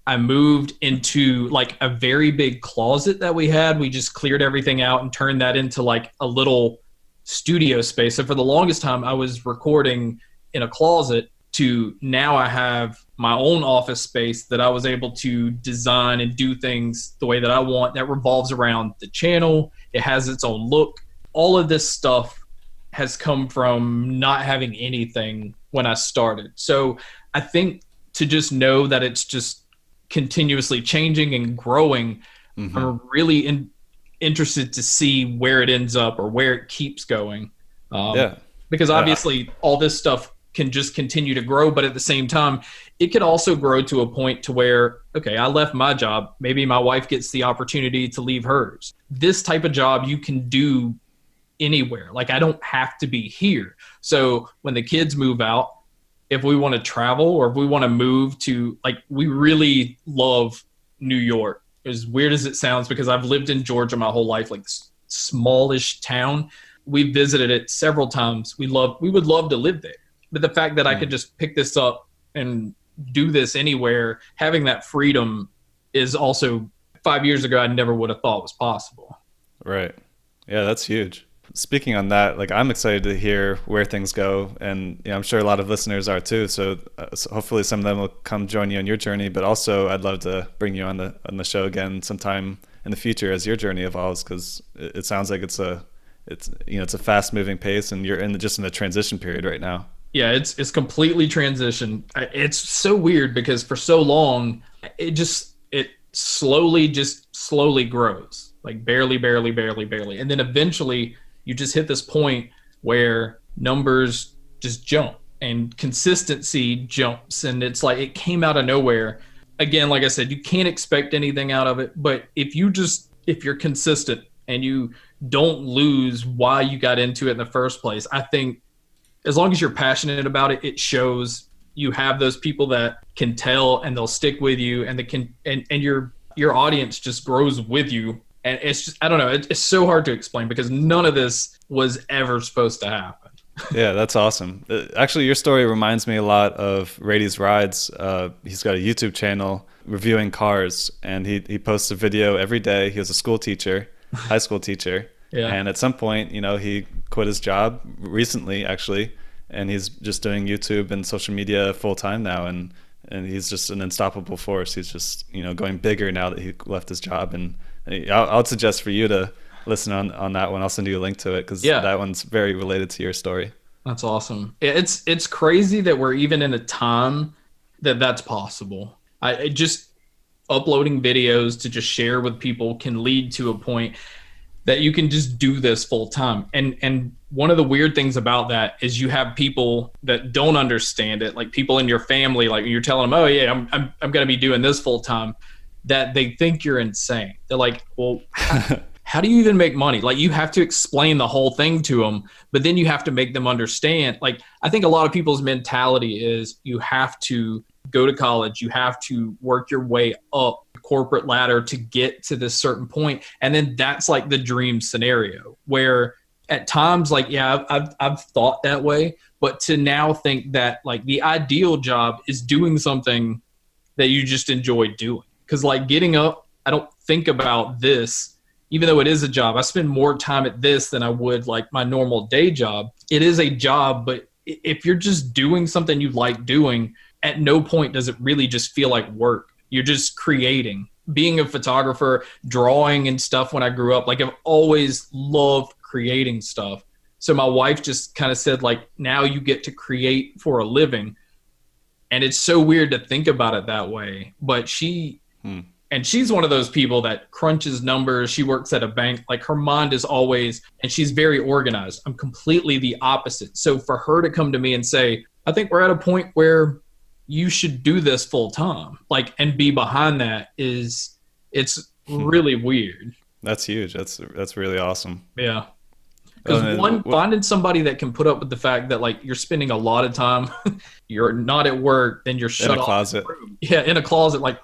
I moved into like a very big closet that we had. We just cleared everything out and turned that into like a little studio space. So for the longest time, I was recording in a closet to now I have my own office space that I was able to design and do things the way that I want that revolves around the channel. It has its own look. All of this stuff has come from not having anything when I started. So I think to just know that it's just continuously changing and growing, I'm really interested to see where it ends up or where it keeps going. Because obviously all this stuff can just continue to grow, but at the same time, it could also grow to a point to where, okay, I left my job. Maybe my wife gets the opportunity to leave hers. This type of job you can do anywhere. Like, I don't have to be here. So when the kids move out, if we want to travel or if we want to move to, like, we really love New York, as weird as it sounds, because I've lived in Georgia my whole life, like this smallish town. We visited it several times. We would love to live there. But the fact that I could just pick this up and do this anywhere, having that freedom is also, 5 years ago, I never would have thought was possible. Right. Yeah, that's huge. Speaking on that, like, I'm excited to hear where things go. And I'm sure a lot of listeners are too. So hopefully some of them will come join you on your journey. But also I'd love to bring you on the show again sometime in the future as your journey evolves, because it sounds like it's a fast moving pace and you're in the transition period right now. Yeah, it's completely transition. It's so weird because for so long, it slowly grows, like barely. And then eventually you just hit this point where numbers just jump and consistency jumps. And it's like, it came out of nowhere. Again, like I said, you can't expect anything out of it. But if you're consistent and you don't lose why you got into it in the first place, I think, as long as you're passionate about it, it shows. You have those people that can tell and they'll stick with you, and your audience just grows with you. And it's just, I don't know, it's so hard to explain because none of this was ever supposed to happen. Yeah, that's awesome. Actually, your story reminds me a lot of Rady's Rides. He's got a YouTube channel reviewing cars, and he posts a video every day. He was a school teacher, high school teacher. Yeah. And at some point, he quit his job recently, actually, and he's just doing YouTube and social media full time now. And he's just an unstoppable force. He's just, going bigger now that he left his job. And I'll suggest for you to listen on that one. I'll send you a link to it because that one's very related to your story. That's awesome. It's crazy that we're even in a time that's possible. uploading videos to just share with people can lead to a point that you can just do this full time. And one of the weird things about that is you have people that don't understand it, like people in your family, like you're telling them, oh yeah, I'm going to be doing this full time, that they think you're insane. They're like, well, how do you even make money? Like, you have to explain the whole thing to them, but then you have to make them understand. Like, I think a lot of people's mentality is you have to go to college, you have to work your way up the corporate ladder to get to this certain point. And then that's like the dream scenario, where at times, like, yeah, I've thought that way, but to now think that like the ideal job is doing something that you just enjoy doing. Because like getting up, I don't think about this, even though it is a job. I spend more time at this than I would like my normal day job. It is a job, but if you're just doing something you like doing, at no point does it really just feel like work. You're just creating. Being a photographer, drawing and stuff when I grew up, like I've always loved creating stuff. So my wife just kind of said, like, now you get to create for a living. And it's so weird to think about it that way. But and she's one of those people that crunches numbers. She works at a bank. Like, her mind is always, and she's very organized. I'm completely the opposite. So for her to come to me and say, I think we're at a point where you should do this full time, like, and be behind that, it's really weird. That's huge. That's really awesome. Yeah. Because finding somebody that can put up with the fact that like you're spending a lot of time, you're not at work, then you're shut off in a closet. Yeah, in a closet, like.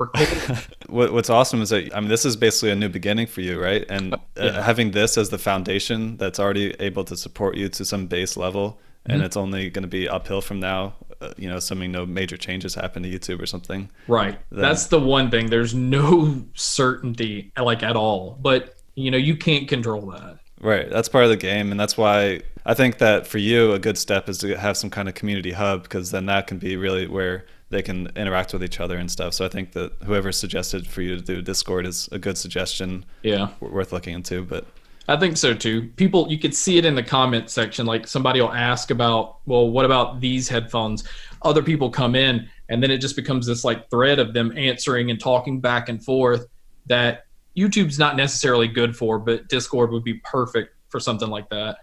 What's awesome is that, I mean, this is basically a new beginning for you, right? And having this as the foundation that's already able to support you to some base level, and it's only going to be uphill from now, assuming no major changes happen to YouTube or something. Right. That's the one thing. There's no certainty, like, at all. But you can't control that. Right. That's part of the game. And that's why I think that for you, a good step is to have some kind of community hub, because then that can be really where they can interact with each other and stuff. So I think that whoever suggested for you to do Discord is a good suggestion. Yeah. Worth looking into. But I think so too. People, you could see it in the comment section. Like, somebody will ask about, well, what about these headphones? Other people come in, and then it just becomes this like thread of them answering and talking back and forth that YouTube's not necessarily good for, but Discord would be perfect for something like that.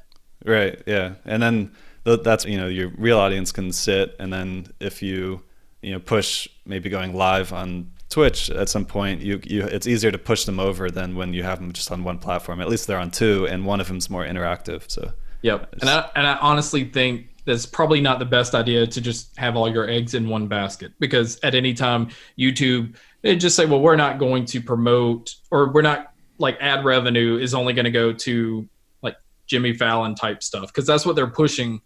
Right. Yeah. And then that's, your real audience can sit. And then if you push maybe going live on Twitch at some point, it's easier to push them over than when you have them just on one platform. At least they're on two, and one of them's more interactive. So yep. And I honestly think that's probably not the best idea to just have all your eggs in one basket, because at any time YouTube, they just say, well, we're not going to promote, or we're not, like, ad revenue is only going to go to like Jimmy Fallon type stuff, because that's what they're pushing.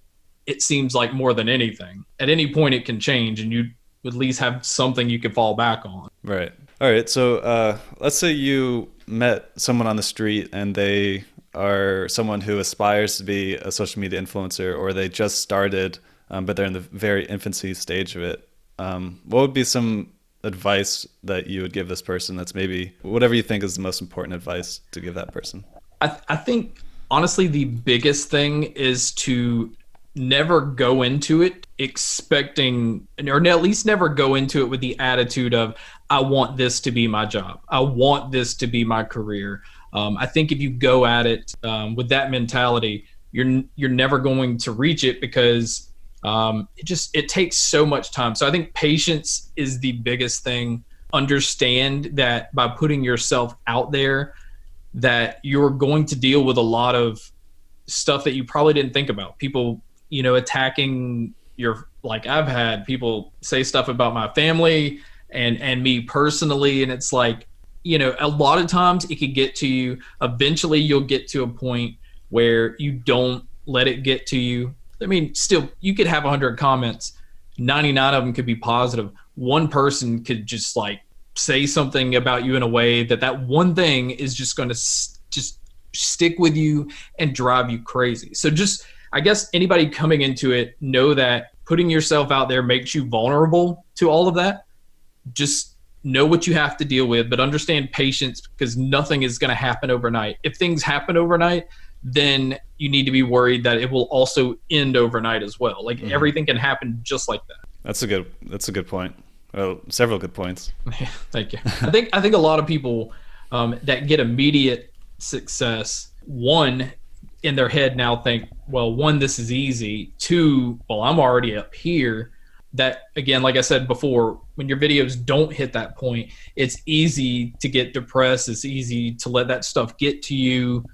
It seems like more than anything. At any point it can change, and you at least have something you can fall back on. Right. All right. So let's say you met someone on the street and they are someone who aspires to be a social media influencer, or they just started, but they're in the very infancy stage of it. What would be some advice that you would give this person? That's maybe whatever you think is the most important advice to give that person. I think honestly the biggest thing is to never go into it expecting, or at least never go into it with the attitude of, I want this to be my job, I want this to be my career. I think if you go at it with that mentality, you're never going to reach it, because it takes so much time. So I think patience is the biggest thing. Understand that by putting yourself out there, that you're going to deal with a lot of stuff that you probably didn't think about. People, attacking like, I've had people say stuff about my family and me personally. And it's like, a lot of times it could get to you. Eventually you'll get to a point where you don't let it get to you. I mean, still, you could have 100 comments, 99 of them could be positive. One person could just like say something about you in a way that one thing is just going to just stick with you and drive you crazy. So just, I guess anybody coming into it, know that putting yourself out there makes you vulnerable to all of that. Just know what you have to deal with, but understand patience, because nothing is going to happen overnight. If things happen overnight, then you need to be worried that it will also end overnight as well. Like, everything can happen just like that. That's a good point. Well, several good points. Thank you. I think a lot of people that get immediate success, one, in their head now think, well, one, this is easy. Two, well, I'm already up here. That, again, like I said before, when your videos don't hit that point, it's easy to get depressed. It's easy to let that stuff get to you.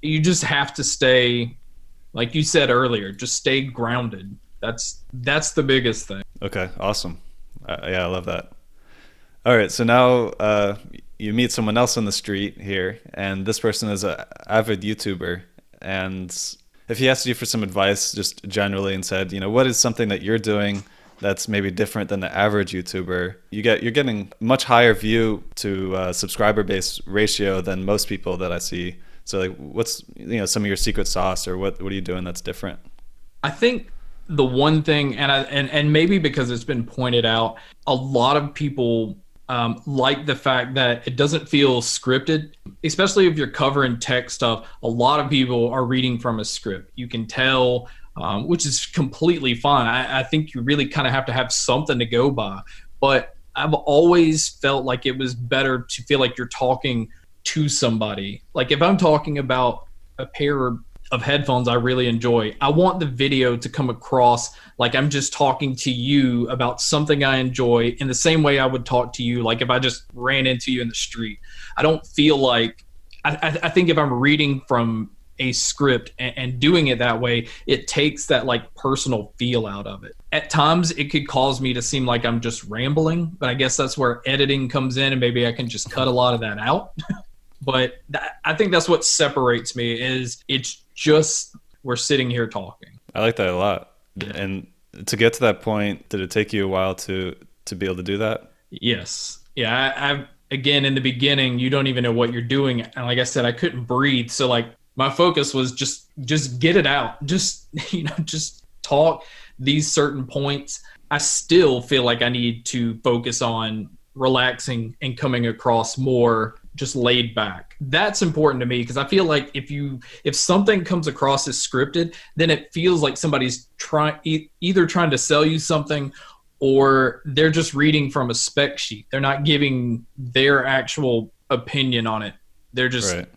You just have to stay, like you said earlier, just stay grounded. That's the biggest thing. Okay, awesome. Yeah, I love that. All right, so now you meet someone else on the street here, and this person is an avid YouTuber. And if he asked you for some advice, just generally, and said, what is something that you're doing that's maybe different than the average YouTuber, you're getting much higher view to subscriber base ratio than most people that I see. So, like, what's some of your secret sauce, or what are you doing that's different? I think the one thing, and maybe because it's been pointed out, a lot of people like the fact that it doesn't feel scripted, especially if you're covering tech stuff. A lot of people are reading from a script. You can tell, which is completely fine. I think you really kind of have to have something to go by. But I've always felt like it was better to feel like you're talking to somebody. Like if I'm talking about a pair of headphones I really enjoy, I want the video to come across like I'm just talking to you about something I enjoy in the same way I would talk to you, like if I just ran into you in the street. I don't feel like, I think if I'm reading from a script and doing it that way, it takes that like personal feel out of it. At times it could cause me to seem like I'm just rambling, but I guess that's where editing comes in, and maybe I can just cut a lot of that out. But I think that's what separates me, is it's just we're sitting here talking. I like that a lot. And to get to that point, did it take you a while to be able to do that? Yes. Yeah. I've again, in the beginning, you don't even know what you're doing. And like I said, I couldn't breathe. So like my focus was just get it out. Just, just talk these certain points. I still feel like I need to focus on relaxing and coming across more just laid back. That's important to me, because I feel like if something comes across as scripted, then it feels like somebody's either trying to sell you something, or they're just reading from a spec sheet. They're not giving their actual opinion on it. They're just, right.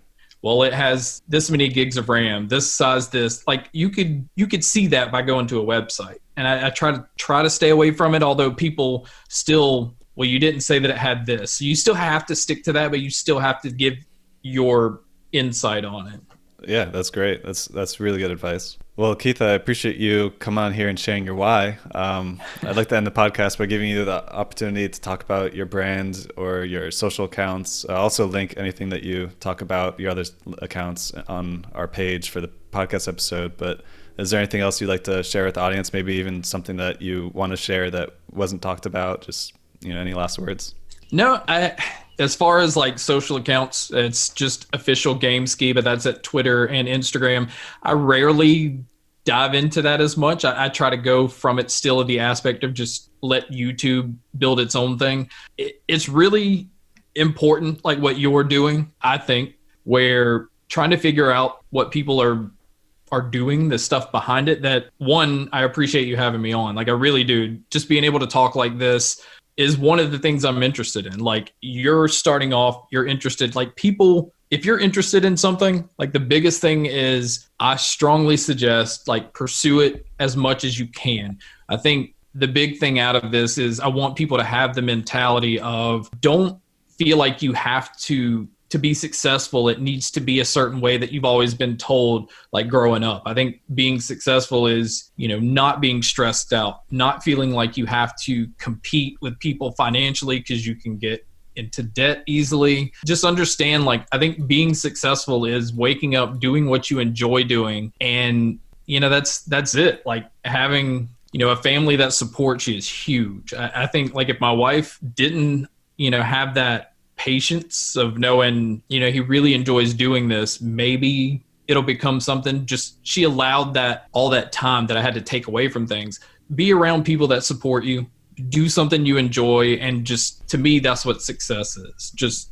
Well, it has this many gigs of RAM, this size, this. Like you could see that by going to a website. And I try to stay away from it, although people still, well, you didn't say that it had this. So you still have to stick to that, but you still have to give your insight on it. Yeah, that's great. That's really good advice. Well, Keith, I appreciate you coming on here and sharing your why. I'd like to end the podcast by giving you the opportunity to talk about your brand or your social accounts. I'll also link anything that you talk about, your other accounts, on our page for the podcast episode. But is there anything else you'd like to share with the audience? Maybe even something that you want to share that wasn't talked about? Just, any last words? No, as far as like social accounts, it's just official Gamesky, but that's at Twitter and Instagram. I rarely dive into that as much. I try to go from it still in the aspect of just let YouTube build its own thing. It's really important, like what you're doing, I think, where trying to figure out what people are doing, the stuff behind it. That one, I appreciate you having me on. Like I really do. Just being able to talk like this is one of the things I'm interested in. Like you're starting off, you're interested, like people, if you're interested in something, like the biggest thing is I strongly suggest like pursue it as much as you can. I think the big thing out of this is I want people to have the mentality of don't feel like you have to be successful. It needs to be a certain way that you've always been told, like growing up. I think being successful is, not being stressed out, not feeling like you have to compete with people financially because you can get into debt easily. Just understand, like, I think being successful is waking up, doing what you enjoy doing. And, that's it. Like having, a family that supports you is huge. I think like if my wife didn't, have that patience of knowing, he really enjoys doing this, maybe it'll become something. Just she allowed that all that time that I had to take away from things. Be around people that support you, do something you enjoy, and just, to me, that's what success is. Just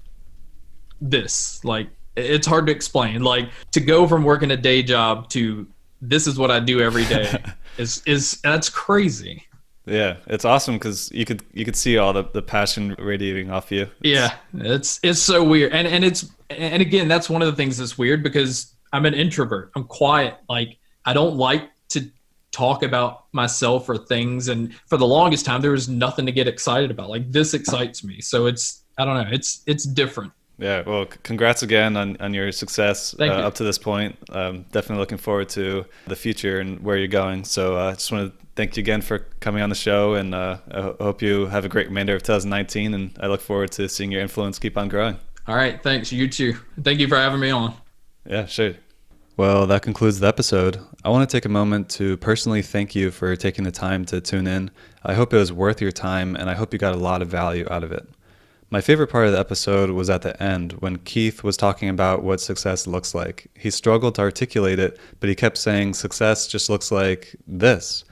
this, like, it's hard to explain. Like to go from working a day job to this is what I do every day is that's crazy. Yeah, it's awesome because you could see all the passion radiating off you. Yeah, it's so weird, and again, that's one of the things that's weird because I'm an introvert. I'm quiet. Like I don't like to talk about myself or things, and for the longest time, there was nothing to get excited about. Like this excites me, so it's I don't know. It's different. Yeah, well, congrats again on your success Thank you. up to this point. Definitely looking forward to the future and where you're going. So I just want to thank you again for coming on the show, and I hope you have a great remainder of 2019, and I look forward to seeing your influence keep on growing. All right, thanks. You too. Thank you for having me on. Yeah, sure. Well, that concludes the episode. I want to take a moment to personally thank you for taking the time to tune in. I hope it was worth your time, and I hope you got a lot of value out of it. My favorite part of the episode was at the end when Keith was talking about what success looks like. He struggled to articulate it, but he kept saying success just looks like this.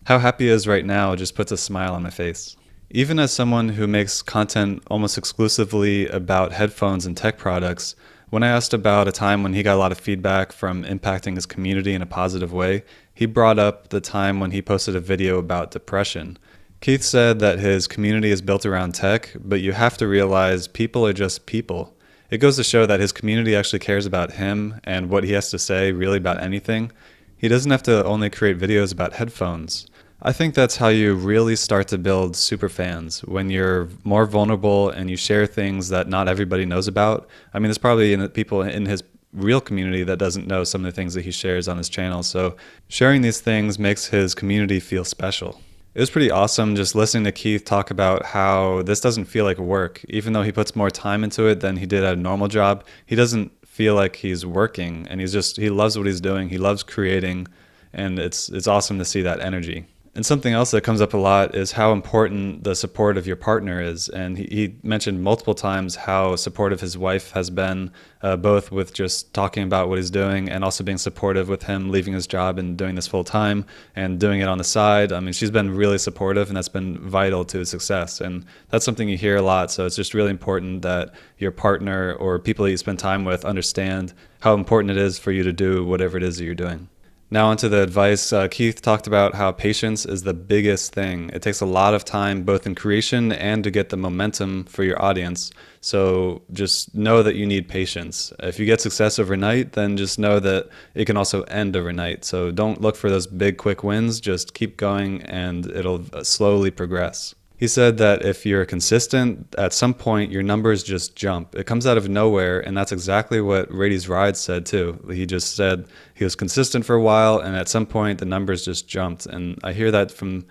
How happy he is right now just puts a smile on my face. Even as someone who makes content almost exclusively about headphones and tech products, when I asked about a time when he got a lot of feedback from impacting his community in a positive way, he brought up the time when he posted a video about depression. Keith said that his community is built around tech, but you have to realize people are just people. It goes to show that his community actually cares about him and what he has to say really about anything. He doesn't have to only create videos about headphones. I think that's how you really start to build super fans, when you're more vulnerable and you share things that not everybody knows about. I mean, there's probably people in his real community that doesn't know some of the things that he shares on his channel. So sharing these things makes his community feel special. It was pretty awesome just listening to Keith talk about how this doesn't feel like work. Even though he puts more time into it than he did at a normal job, he doesn't feel like he's working, and he loves what he's doing. He loves creating, and it's awesome to see that energy. And something else that comes up a lot is how important the support of your partner is. And he mentioned multiple times how supportive his wife has been, both with just talking about what he's doing and also being supportive with him leaving his job and doing this full time and doing it on the side. I mean, she's been really supportive, and that's been vital to his success. And that's something you hear a lot. So it's just really important that your partner or people that you spend time with understand how important it is for you to do whatever it is that you're doing. Now onto the advice. Keith talked about how patience is the biggest thing. It takes a lot of time, both in creation and to get the momentum for your audience. So just know that you need patience. If you get success overnight, then just know that it can also end overnight. So don't look for those big, quick wins. Just keep going, and it'll slowly progress. He said that if you're consistent, at some point your numbers just jump. It comes out of nowhere, and that's exactly what Rady's Rides said too. He just said he was consistent for a while, and at some point the numbers just jumped. And I hear that from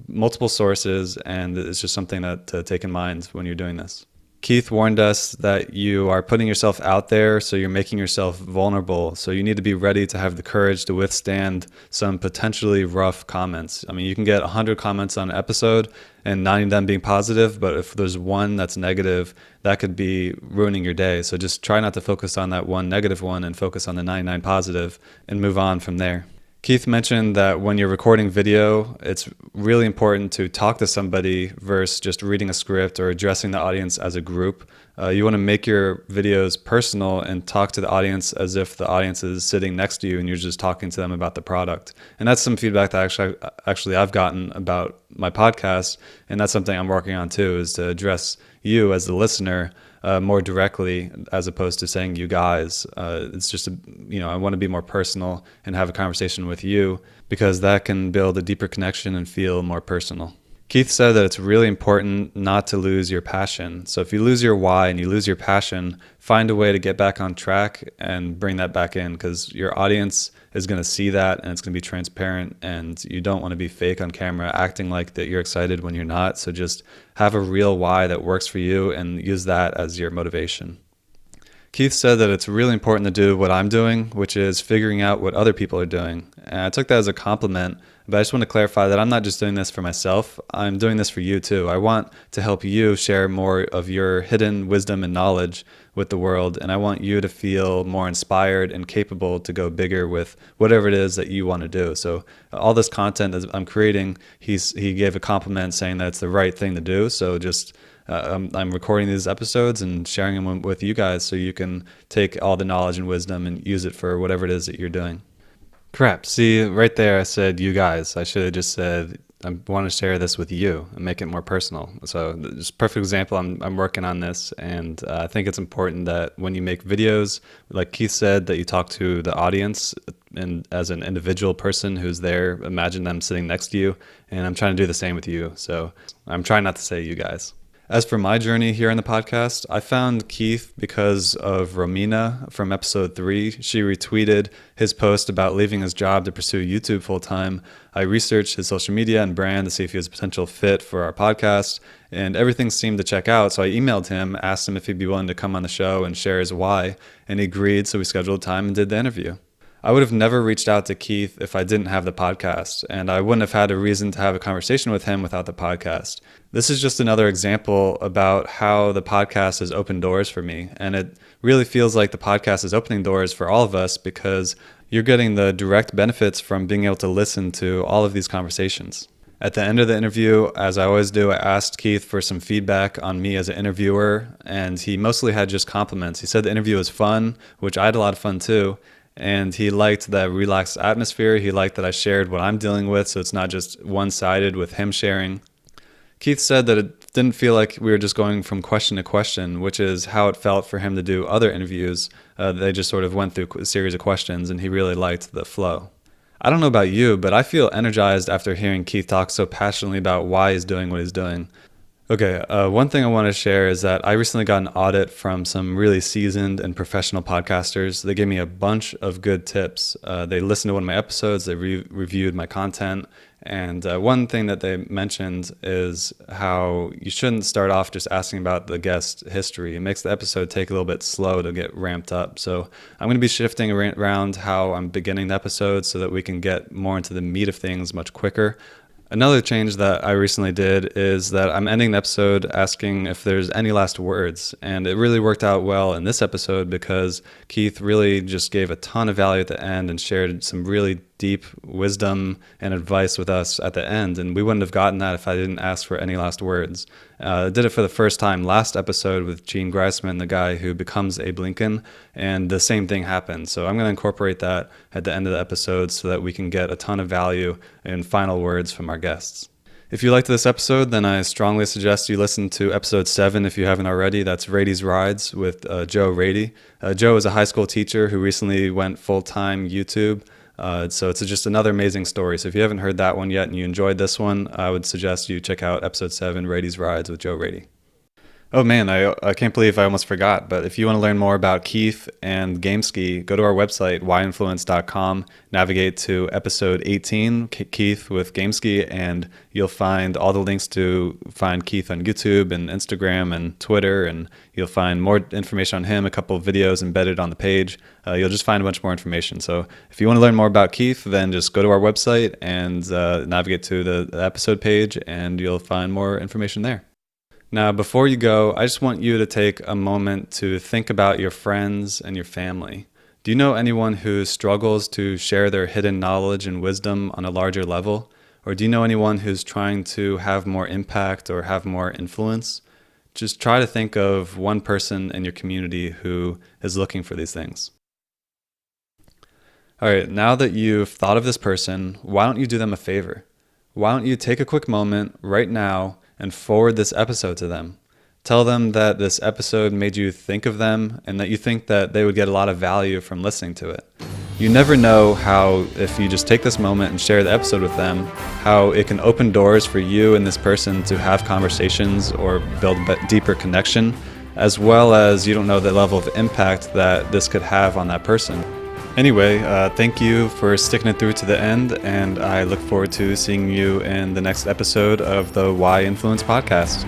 multiple sources, and it's just something to take in mind when you're doing this. Keith warned us that you are putting yourself out there, so you're making yourself vulnerable. So you need to be ready to have the courage to withstand some potentially rough comments. I mean, you can get 100 comments on an episode and 90 of them being positive, but if there's one that's negative, that could be ruining your day. So just try not to focus on that one negative one and focus on the 99 positive and move on from there. Keith mentioned that when you're recording video, it's really important to talk to somebody versus just reading a script or addressing the audience as a group. You want to make your videos personal and talk to the audience as if the audience is sitting next to you and you're just talking to them about the product. And that's some feedback that actually I've gotten about my podcast, and that's something I'm working on too, is to address you as the listener more directly, as opposed to saying you guys. It's just, I want to be more personal and have a conversation with you, because that can build a deeper connection and feel more personal. Keith said that it's really important not to lose your passion. So if you lose your why and you lose your passion, find a way to get back on track and bring that back in, because your audience is going to see that and it's going to be transparent, and you don't want to be fake on camera acting like that you're excited when you're not. So just have a real why that works for you and use that as your motivation. Keith said that it's really important to do what I'm doing, which is figuring out what other people are doing. And I took that as a compliment, but I just want to clarify that I'm not just doing this for myself. I'm doing this for you too. I want to help you share more of your hidden wisdom and knowledge with the world, and I want you to feel more inspired and capable to go bigger with whatever it is that you want to do. So all this content that I'm creating, he gave a compliment saying that it's the right thing to do. So just I'm recording these episodes and sharing them with you guys so you can take all the knowledge and wisdom and use it for whatever it is that you're doing. Crap, see, right there I said you guys. I should have just said I want to share this with you and make it more personal. So just a perfect example, I'm working on this, and I think it's important that when you make videos, like Keith said, that you talk to the audience and as an individual person who's there. Imagine them sitting next to you, and I'm trying to do the same with you. So I'm trying not to say you guys. As for my journey here in the podcast, I found Keith because of Romina from episode 3. She retweeted his post about leaving his job to pursue YouTube full time. I researched his social media and brand to see if he was a potential fit for our podcast, and everything seemed to check out. So I emailed him, asked him if he'd be willing to come on the show and share his why, and he agreed. So we scheduled time and did the interview. I would have never reached out to Keith if I didn't have the podcast, and I wouldn't have had a reason to have a conversation with him without the podcast. This is just another example about how the podcast has opened doors for me, and it really feels like the podcast is opening doors for all of us because you're getting the direct benefits from being able to listen to all of these conversations. At the end of the interview, as I always do, I asked Keith for some feedback on me as an interviewer, and he mostly had just compliments. He said the interview was fun, which I had a lot of fun too. And he liked the relaxed atmosphere. He liked that I shared what I'm dealing with, so it's not just one-sided with him sharing. Keith said that it didn't feel like we were just going from question to question, which is how it felt for him to do other interviews. They just sort of went through a series of questions, and he really liked the flow. I don't know about you, but I feel energized after hearing Keith talk so passionately about why he's doing what he's doing. Okay, one thing I want to share is that I recently got an audit from some really seasoned and professional podcasters. They gave me a bunch of good tips. They listened to one of my episodes, they reviewed my content, and one thing that they mentioned is how you shouldn't start off just asking about the guest history. It makes the episode take a little bit slow to get ramped up. So I'm going to be shifting around how I'm beginning the episode so that we can get more into the meat of things much quicker. Another change that I recently did is that I'm ending the episode asking if there's any last words. And it really worked out well in this episode because Keith really just gave a ton of value at the end and shared some really deep wisdom and advice with us at the end. And we wouldn't have gotten that if I didn't ask for any last words. I did it for the first time last episode with Gene Greisman, the guy who becomes Abe Lincoln, and the same thing happened. So I'm going to incorporate that at the end of the episode so that we can get a ton of value and final words from our guests. If you liked this episode, then I strongly suggest you listen to episode 7 if you haven't already. That's Rady's Rides with Joe Rady. Joe is a high school teacher who recently went full-time YouTube. So it's just another amazing story. So if you haven't heard that one yet and you enjoyed this one, I would suggest you check out episode 7, Rady's Rides with Joe Rady. Oh man, I can't believe I almost forgot, but if you want to learn more about Keith and Gamesky, go to our website, whyinfluence.com, navigate to episode 18, Keith with Gamesky, and you'll find all the links to find Keith on YouTube and Instagram and Twitter, and you'll find more information on him, a couple of videos embedded on the page. You'll just find a bunch more information. So if you want to learn more about Keith, then just go to our website and navigate to the episode page, and you'll find more information there. Now, before you go, I just want you to take a moment to think about your friends and your family. Do you know anyone who struggles to share their hidden knowledge and wisdom on a larger level? Or do you know anyone who's trying to have more impact or have more influence? Just try to think of one person in your community who is looking for these things. All right, now that you've thought of this person, why don't you do them a favor? Why don't you take a quick moment right now and forward this episode to them? Tell them that this episode made you think of them and that you think that they would get a lot of value from listening to it. You never know how, if you just take this moment and share the episode with them, how it can open doors for you and this person to have conversations or build a deeper connection, as well as you don't know the level of impact that this could have on that person. Anyway, thank you for sticking it through to the end, and I look forward to seeing you in the next episode of the Why Influence podcast.